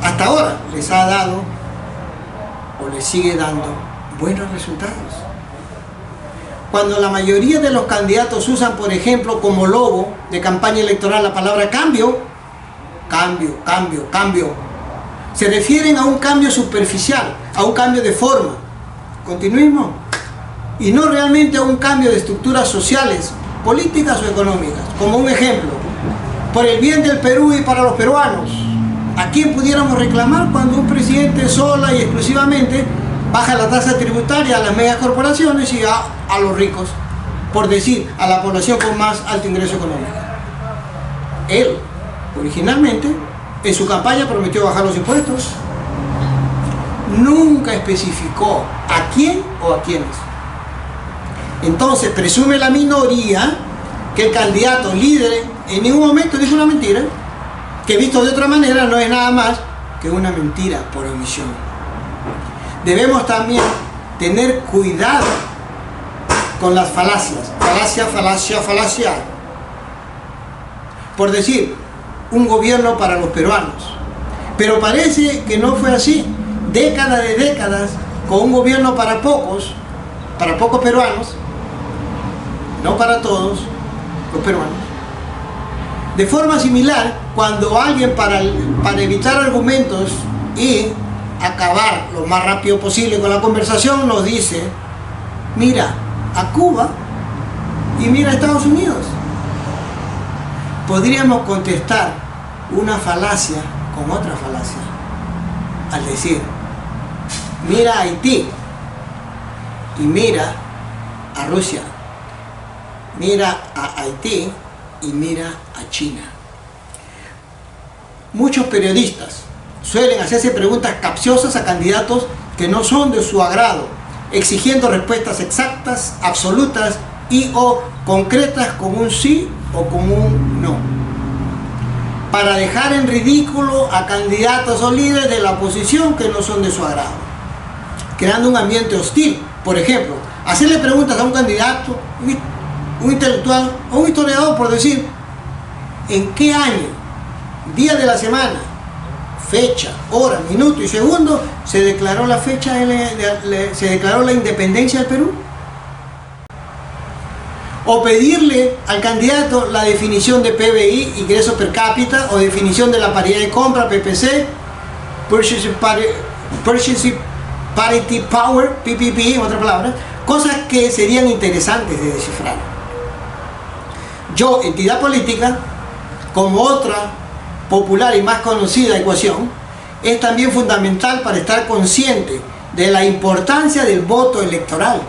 Speaker 2: hasta ahora les ha dado o les sigue dando buenos resultados. Cuando la mayoría de los candidatos usan, por ejemplo, como logo de campaña electoral la palabra cambio, se refieren a un cambio superficial, a un cambio de forma, continuismo, y no realmente a un cambio de estructuras sociales, políticas o económicas. Como un ejemplo, por el bien del Perú y para los peruanos, ¿a quién pudiéramos reclamar cuando un presidente sola y exclusivamente baja la tasa tributaria a las megacorporaciones y a los ricos, por decir, a la población con más alto ingreso económico? Él, originalmente, en su campaña prometió bajar los impuestos. Nunca especificó a quién o a quiénes. Entonces presume la minoría que el candidato líder en ningún momento dijo una mentira que visto de otra manera no es nada más que una mentira por omisión. Debemos también tener cuidado con las falacias. Falacia. Por decir, un gobierno para los peruanos. Pero parece que no fue así. Décadas de décadas con un gobierno para pocos peruanos, no para todos los peruanos. De forma similar, cuando alguien para evitar argumentos y acabar lo más rápido posible con la conversación nos dice, mira a Cuba y mira a Estados Unidos. Podríamos contestar una falacia con otra falacia al decir, mira a Haití y mira a Rusia, mira a Haití y mira a China. Muchos periodistas suelen hacerse preguntas capciosas a candidatos que no son de su agrado, exigiendo respuestas exactas, absolutas y o concretas con un sí o con un no, para dejar en ridículo a candidatos o líderes de la oposición que no son de su agrado, creando un ambiente hostil. Por ejemplo, hacerle preguntas a un candidato, un intelectual o un historiador, por decir, ¿en qué año, día de la semana, fecha, hora, minuto y segundo se declaró la fecha, se declaró la independencia del Perú? O pedirle al candidato la definición de PBI, ingreso per cápita, o definición de la paridad de compra, PPC, Purchasing Parity Power, PPP, en otras palabras, cosas que serían interesantes de descifrar. Yo, entidad política, como otra popular y más conocida ecuación, es también fundamental para estar consciente de la importancia del voto electoral.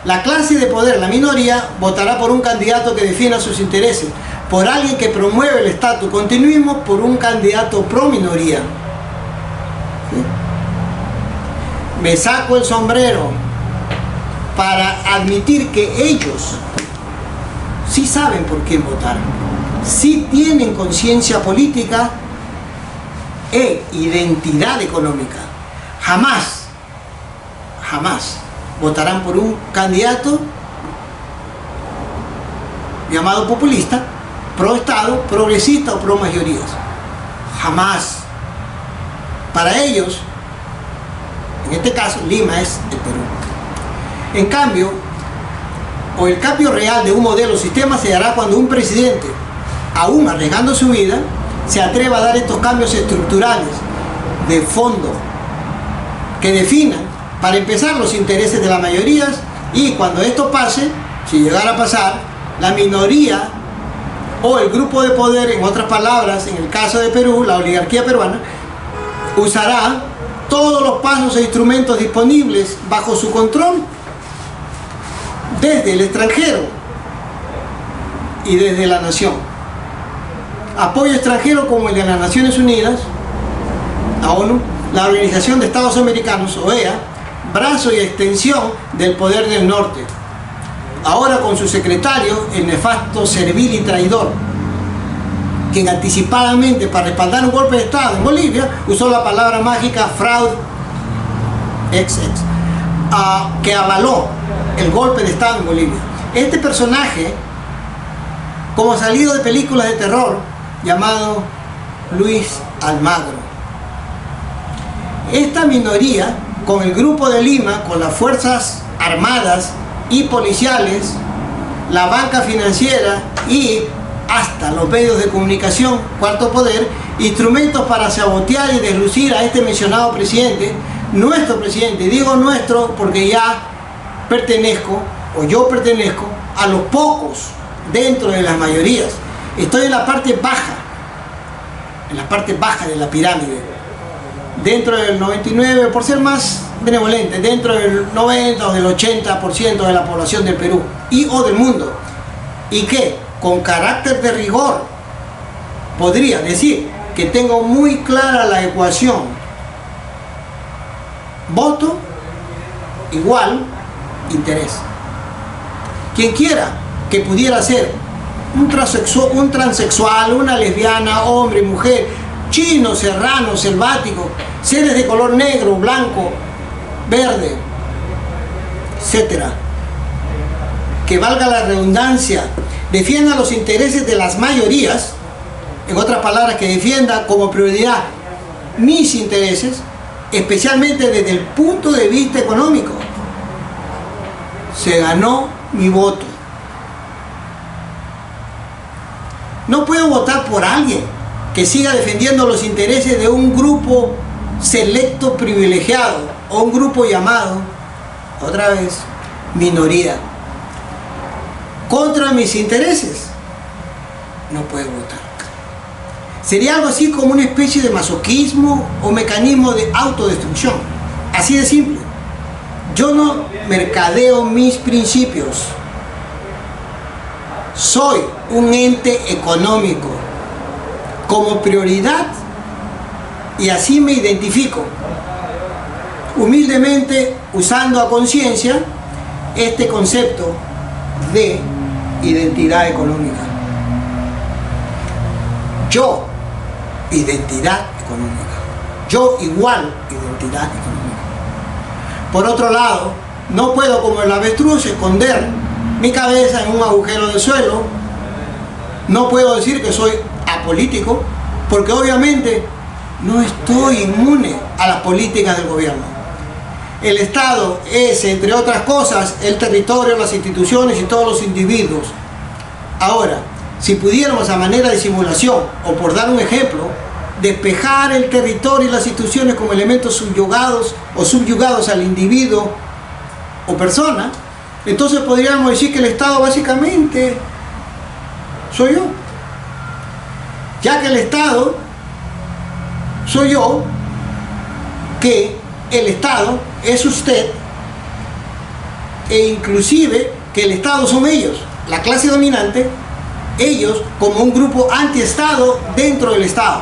Speaker 2: La clase de poder, la minoría, votará por un candidato que defienda sus intereses, por alguien que promueve el estatus continuismo, por un candidato pro minoría. ¿Sí? Me saco el sombrero para admitir que ellos sí saben por quién votar, sí tienen conciencia política e identidad económica. Jamás votarán por un candidato llamado populista, pro Estado, progresista o pro mayorías. Jamás. Para ellos, en este caso, Lima es el Perú. En cambio, el cambio real de un modelo o sistema se dará cuando un presidente, aún arriesgando su vida, se atreva a dar estos cambios estructurales de fondo que definan, para empezar, los intereses de las mayorías, y cuando esto pase, si llegara a pasar, la minoría o el grupo de poder, en otras palabras, en el caso de Perú, la oligarquía peruana, usará todos los pasos e instrumentos disponibles bajo su control desde el extranjero y desde la nación. Apoyo extranjero como el de las Naciones Unidas, la ONU, la Organización de Estados Americanos, OEA, brazo y extensión del poder del norte, ahora con su secretario, el nefasto, servil y traidor, quien anticipadamente, para respaldar un golpe de Estado en Bolivia, usó la palabra mágica fraude que avaló el golpe de Estado en Bolivia. Este personaje, como salido de películas de terror, llamado Luis Almagro. Esta minoría, con el Grupo de Lima, con las fuerzas armadas y policiales, la banca financiera y hasta los medios de comunicación, cuarto poder, instrumentos para sabotear y deslucir a este mencionado presidente, nuestro presidente. Digo nuestro porque ya pertenezco, o yo pertenezco, a los pocos dentro de las mayorías. Estoy en la parte baja de la pirámide, dentro del 99, por ser más benevolente, dentro del 90 o del 80% de la población del Perú y o del mundo, y que con carácter de rigor podría decir que tengo muy clara la ecuación: voto igual interés. Quien quiera que pudiera ser un transexual, una lesbiana, hombre, mujer, chino, serrano, selvático, seres de color negro, blanco, verde, etcétera, que valga la redundancia, defienda los intereses de las mayorías, en otras palabras, que defienda como prioridad mis intereses, especialmente desde el punto de vista económico, se ganó mi voto. No puedo votar por alguien que siga defendiendo los intereses de un grupo selecto privilegiado o un grupo llamado, otra vez, minoría. Contra mis intereses, no puedo votar. Sería algo así como una especie de masoquismo o mecanismo de autodestrucción. Así de simple. Yo no mercadeo mis principios. Soy un ente económico como prioridad y así me identifico. Humildemente, usando a conciencia este concepto de identidad económica. Yo, identidad económica. Yo igual identidad económica. Por otro lado, no puedo como el avestruz esconder mi cabeza en un agujero de suelo. No puedo decir que soy apolítico, porque obviamente no estoy inmune a las políticas del gobierno. El Estado es, entre otras cosas, el territorio, las instituciones y todos los individuos. Ahora, si pudiéramos a manera de simulación, o por dar un ejemplo, despejar el territorio y las instituciones como elementos subyugados o subyugados al individuo o persona, entonces podríamos decir que el Estado básicamente soy yo. Ya que el Estado soy yo, que el Estado es usted, e inclusive que el Estado son ellos, la clase dominante, ellos como un grupo anti-Estado dentro del Estado,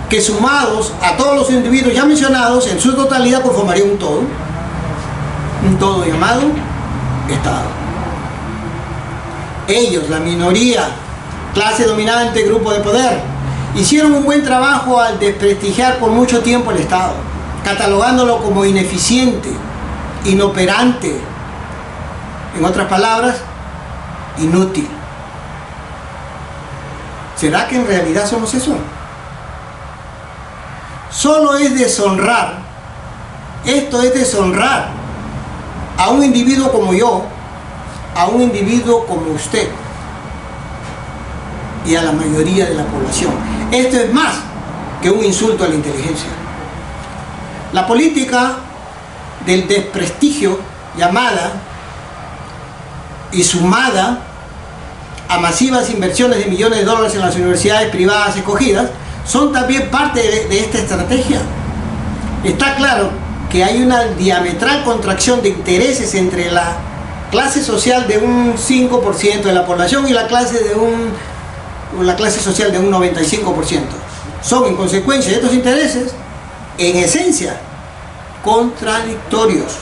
Speaker 2: que sumados a todos los individuos ya mencionados en su totalidad conformarían un todo llamado Estado. Ellos, la minoría, clase dominante, grupo de poder, hicieron un buen trabajo al desprestigiar por mucho tiempo el Estado, catalogándolo como ineficiente, inoperante, en otras palabras, inútil. ¿Será que en realidad somos eso? Solo es deshonrar, esto es deshonrar a un individuo como yo, a un individuo como usted y a la mayoría de la población. Esto es más que un insulto a la inteligencia. La política del desprestigio llamada y sumada a masivas inversiones de millones de dólares en las universidades privadas escogidas son también parte de esta estrategia. Está claro que hay una diametral contracción de intereses entre la clase social de un 5% de la población y la clase social de un 95%. Son en consecuencia de estos intereses, en esencia, contradictorios.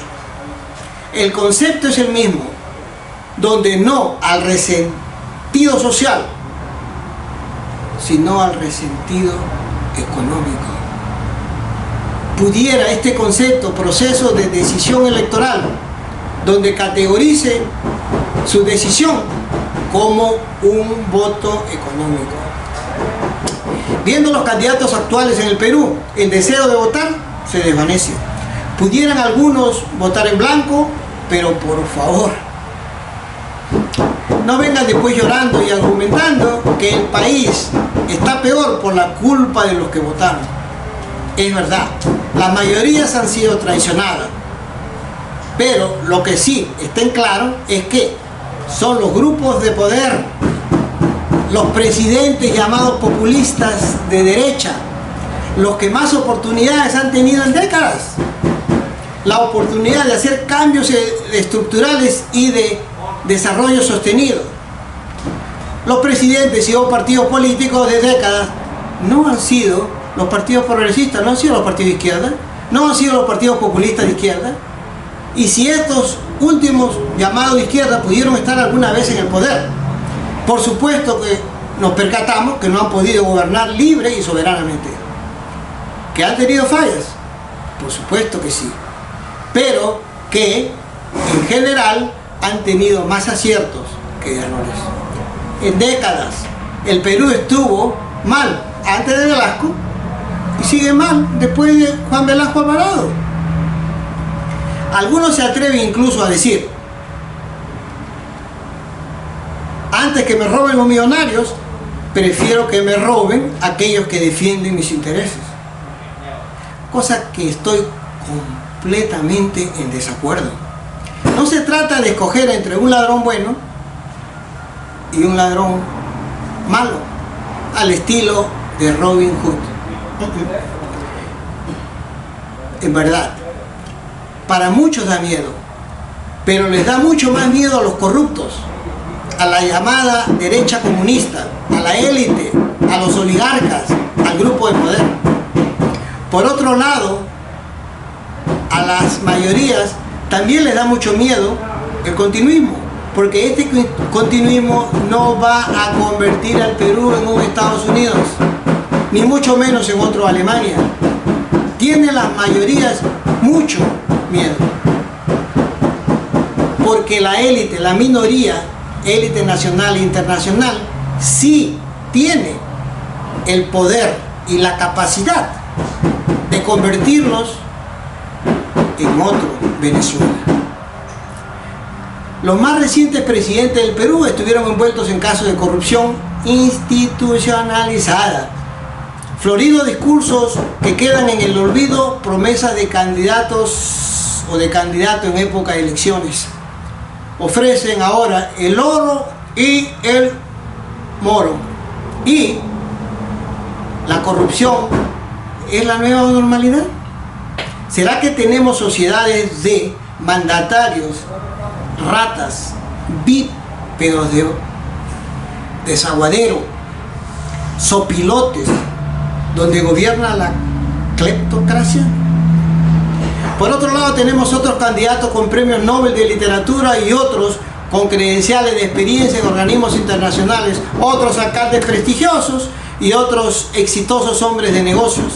Speaker 2: El concepto es el mismo, donde no al resentido social, sino al resentido económico. Pudiera este concepto, proceso de decisión electoral, donde categorice su decisión como un voto económico. Viendo los candidatos actuales en el Perú, el deseo de votar se desvanece. Pudieran algunos votar en blanco, pero por favor, no vengan después llorando y argumentando que el país está peor por la culpa de los que votaron. Es verdad, las mayorías han sido traicionadas, pero lo que sí está en claro es que son los grupos de poder, los presidentes llamados populistas de derecha, los que más oportunidades han tenido en décadas. La oportunidad de hacer cambios estructurales y de desarrollo sostenido. Los presidentes y o partidos políticos de décadas no han sido los partidos progresistas, no han sido los partidos de izquierda, no han sido los partidos populistas de izquierda. Y si estos últimos llamados de izquierda pudieron estar alguna vez en el poder, Por supuesto que nos percatamos que no han podido gobernar libre y soberanamente. ¿Que han tenido fallas? Por supuesto que sí. Pero que en general han tenido más aciertos que errores. En décadas el Perú estuvo mal antes de Velasco y sigue mal después de Juan Velasco Alvarado. Algunos se atreven incluso a decir: antes que me roben los millonarios, prefiero que me roben aquellos que defienden mis intereses. Cosa que estoy completamente en desacuerdo. No se trata de escoger entre un ladrón bueno y un ladrón malo, al estilo de Robin Hood. En verdad, para muchos da miedo, pero les da mucho más miedo a los corruptos, a la llamada derecha comunista, a la élite, a los oligarcas, al grupo de poder. Por otro lado, a las mayorías también les da mucho miedo el continuismo, porque este continuismo no va a convertir al Perú en un Estados Unidos, ni mucho menos en otro Alemania. Tiene las mayorías mucho miedo, porque la élite, la minoría, élite nacional e internacional, sí tiene el poder y la capacidad de convertirnos en otro Venezuela. Los más recientes presidentes del Perú estuvieron envueltos en casos de corrupción institucionalizada, floridos discursos que quedan en el olvido, promesas de candidatos o de candidatos en época de elecciones. Ofrecen ahora el oro y el moro. Y la corrupción es la nueva normalidad. ¿Será que tenemos sociedades de mandatarios, ratas, bípedos de desaguadero, sopilotes, donde gobierna la cleptocracia? Por otro lado, tenemos otros candidatos con premios Nobel de literatura y otros con credenciales de experiencia en organismos internacionales, otros alcaldes prestigiosos y otros exitosos hombres de negocios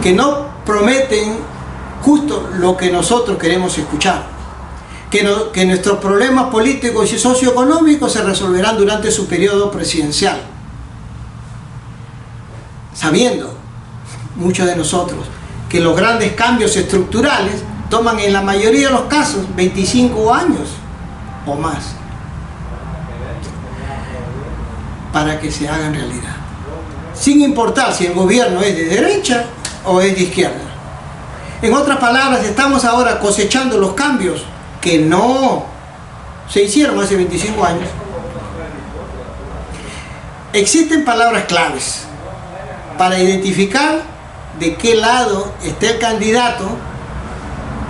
Speaker 2: que no prometen justo lo que nosotros queremos escuchar, que nuestros problemas políticos y socioeconómicos se resolverán durante su periodo presidencial, sabiendo muchos de nosotros que los grandes cambios estructurales toman en la mayoría de los casos 25 años o más para que se hagan realidad, sin importar si el gobierno es de derecha o es de izquierda. En otras palabras, estamos ahora cosechando los cambios que no se hicieron hace 25 años. Existen palabras claves para identificar de qué lado está el candidato,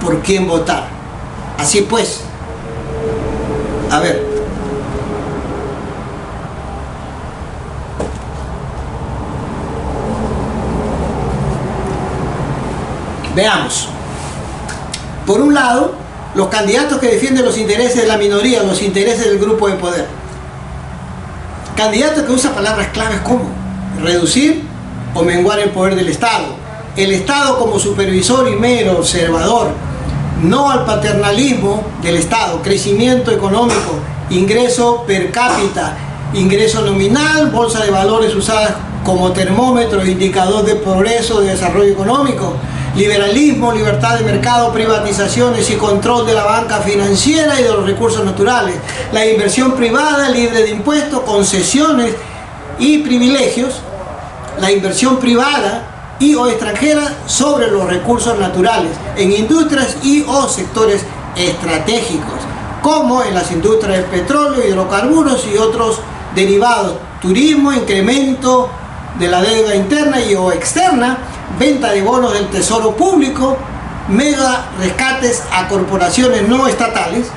Speaker 2: por quién votar. Así pues, a ver, veamos. Por un lado, los candidatos que defienden los intereses de la minoría, los intereses del grupo de poder. Candidatos que usan palabras claves como reducir o menguar el poder del Estado, el Estado como supervisor y mero observador, no al paternalismo del Estado, crecimiento económico, ingreso per cápita, ingreso nominal, bolsa de valores usadas como termómetro e indicador de progreso, de desarrollo económico, liberalismo, libertad de mercado, privatizaciones y control de la banca financiera y de los recursos naturales, la inversión privada libre de impuestos, concesiones y privilegios, la inversión privada y o extranjera sobre los recursos naturales en industrias y o sectores estratégicos, como en las industrias del petróleo, hidrocarburos y otros derivados, turismo, incremento de la deuda interna y o externa, venta de bonos del tesoro público, mega rescates a corporaciones no estatales,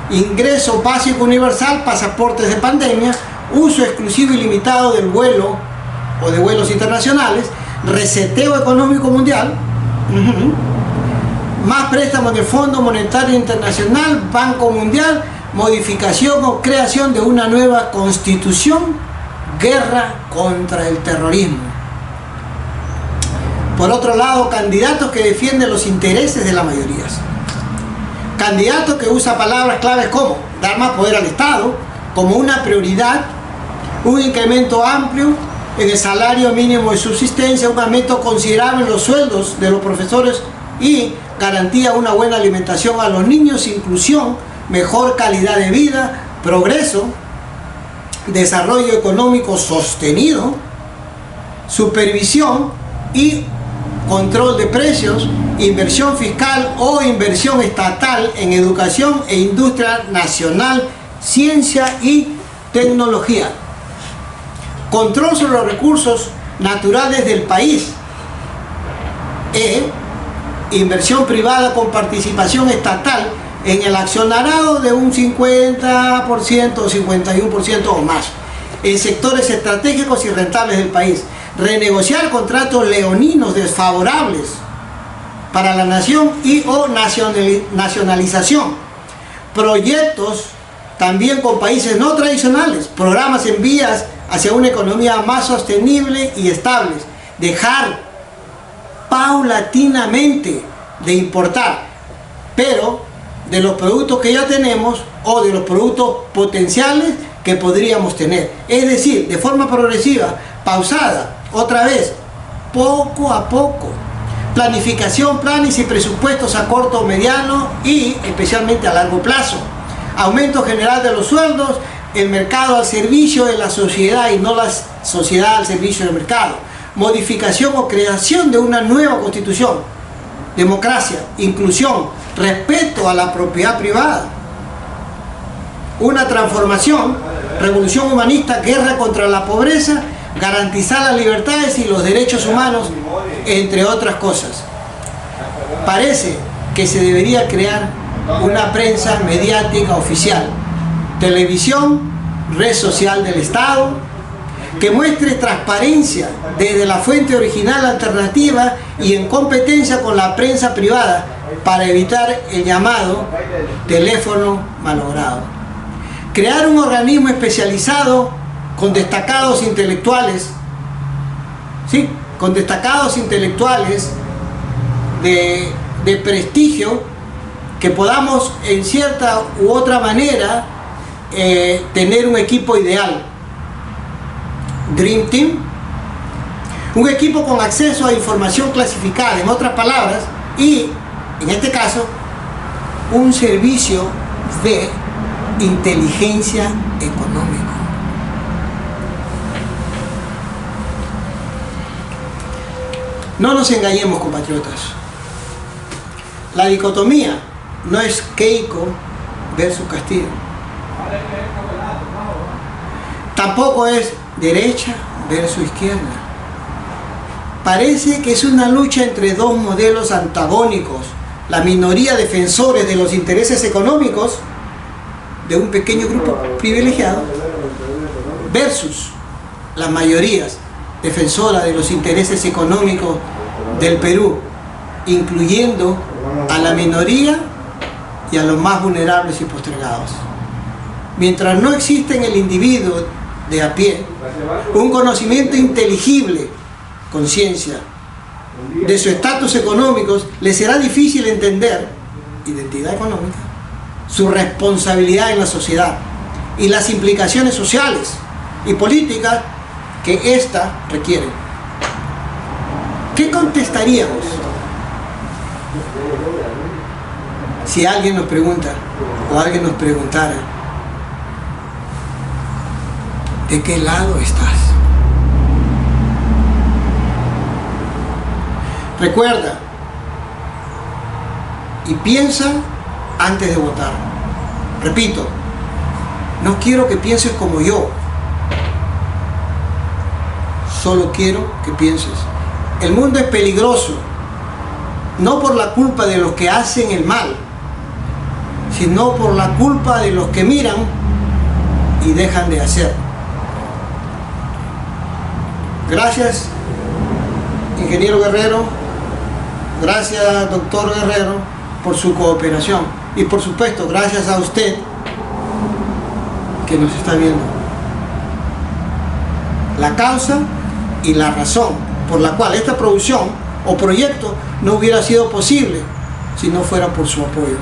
Speaker 2: ingreso básico universal, pasaportes de pandemia, uso exclusivo y limitado del vuelo o de vuelos internacionales, reseteo económico mundial, más préstamos del Fondo Monetario Internacional, Banco Mundial, modificación o creación de una nueva constitución, guerra contra el terrorismo. Por otro lado, candidatos que defienden los intereses de las mayorías. Candidatos que usa palabras claves como dar más poder al Estado, como una prioridad, un incremento amplio en el salario mínimo de subsistencia, un aumento considerable en los sueldos de los profesores y garantía una buena alimentación a los niños, inclusión, mejor calidad de vida, progreso, desarrollo económico sostenido, supervisión y control de precios, inversión fiscal o inversión estatal en educación e industria nacional, ciencia y tecnología. Control sobre los recursos naturales del país. Inversión privada con participación estatal en el accionariado de un 50% o 51% o más en sectores estratégicos y rentables del país. Renegociar contratos leoninos desfavorables para la nación y o nacionalización. Proyectos también con países no tradicionales, programas en vías hacia una economía más sostenible y estable. Dejar paulatinamente de importar, pero de los productos que ya tenemos o de los productos potenciales que podríamos tener. Es decir, de forma progresiva, pausada, otra vez, poco a poco. Planificación, planes y presupuestos a corto, mediano y especialmente a largo plazo. Aumento general de los sueldos, el mercado al servicio de la sociedad y no la sociedad al servicio del mercado. Modificación o creación de una nueva constitución. Democracia, inclusión, respeto a la propiedad privada. Una transformación, revolución humanista, guerra contra la pobreza, garantizar las libertades y los derechos humanos, entre otras cosas. Parece que se debería crear una prensa mediática oficial, televisión, red social del Estado, que muestre transparencia desde la fuente original alternativa y en competencia con la prensa privada para evitar el llamado teléfono malogrado. Crear un organismo especializado con destacados intelectuales, ¿sí? Con destacados intelectuales de prestigio, que podamos en cierta u otra manera tener un equipo ideal. Dream Team, un equipo con acceso a información clasificada, en otras palabras, y en este caso un servicio de inteligencia económica. No nos engañemos, compatriotas. La dicotomía no es Keiko versus Castillo. Tampoco es derecha versus izquierda. Parece que es una lucha entre dos modelos antagónicos. La minoría defensores de los intereses económicos de un pequeño grupo privilegiado versus las mayorías defensoras de los intereses económicos del Perú, incluyendo a la minoría y a los más vulnerables y postergados. Mientras no existe en el individuo de a pie un conocimiento inteligible, conciencia, de su estatus económico, le será difícil entender identidad económica, su responsabilidad en la sociedad y las implicaciones sociales y políticas que ésta requiere. ¿Qué contestaríamos si alguien nos pregunta o alguien nos preguntara: ¿de qué lado estás? Recuerda y piensa antes de votar. Repito, no quiero que pienses como yo, solo quiero que pienses. El mundo es peligroso, no por la culpa de los que hacen el mal, sino por la culpa de los que miran y dejan de hacer. Gracias, ingeniero Guerrero, gracias, doctor Guerrero, por su cooperación. Y por supuesto, gracias a usted que nos está viendo. La causa y la razón por la cual esta producción o proyecto no hubiera sido posible si no fuera por su apoyo.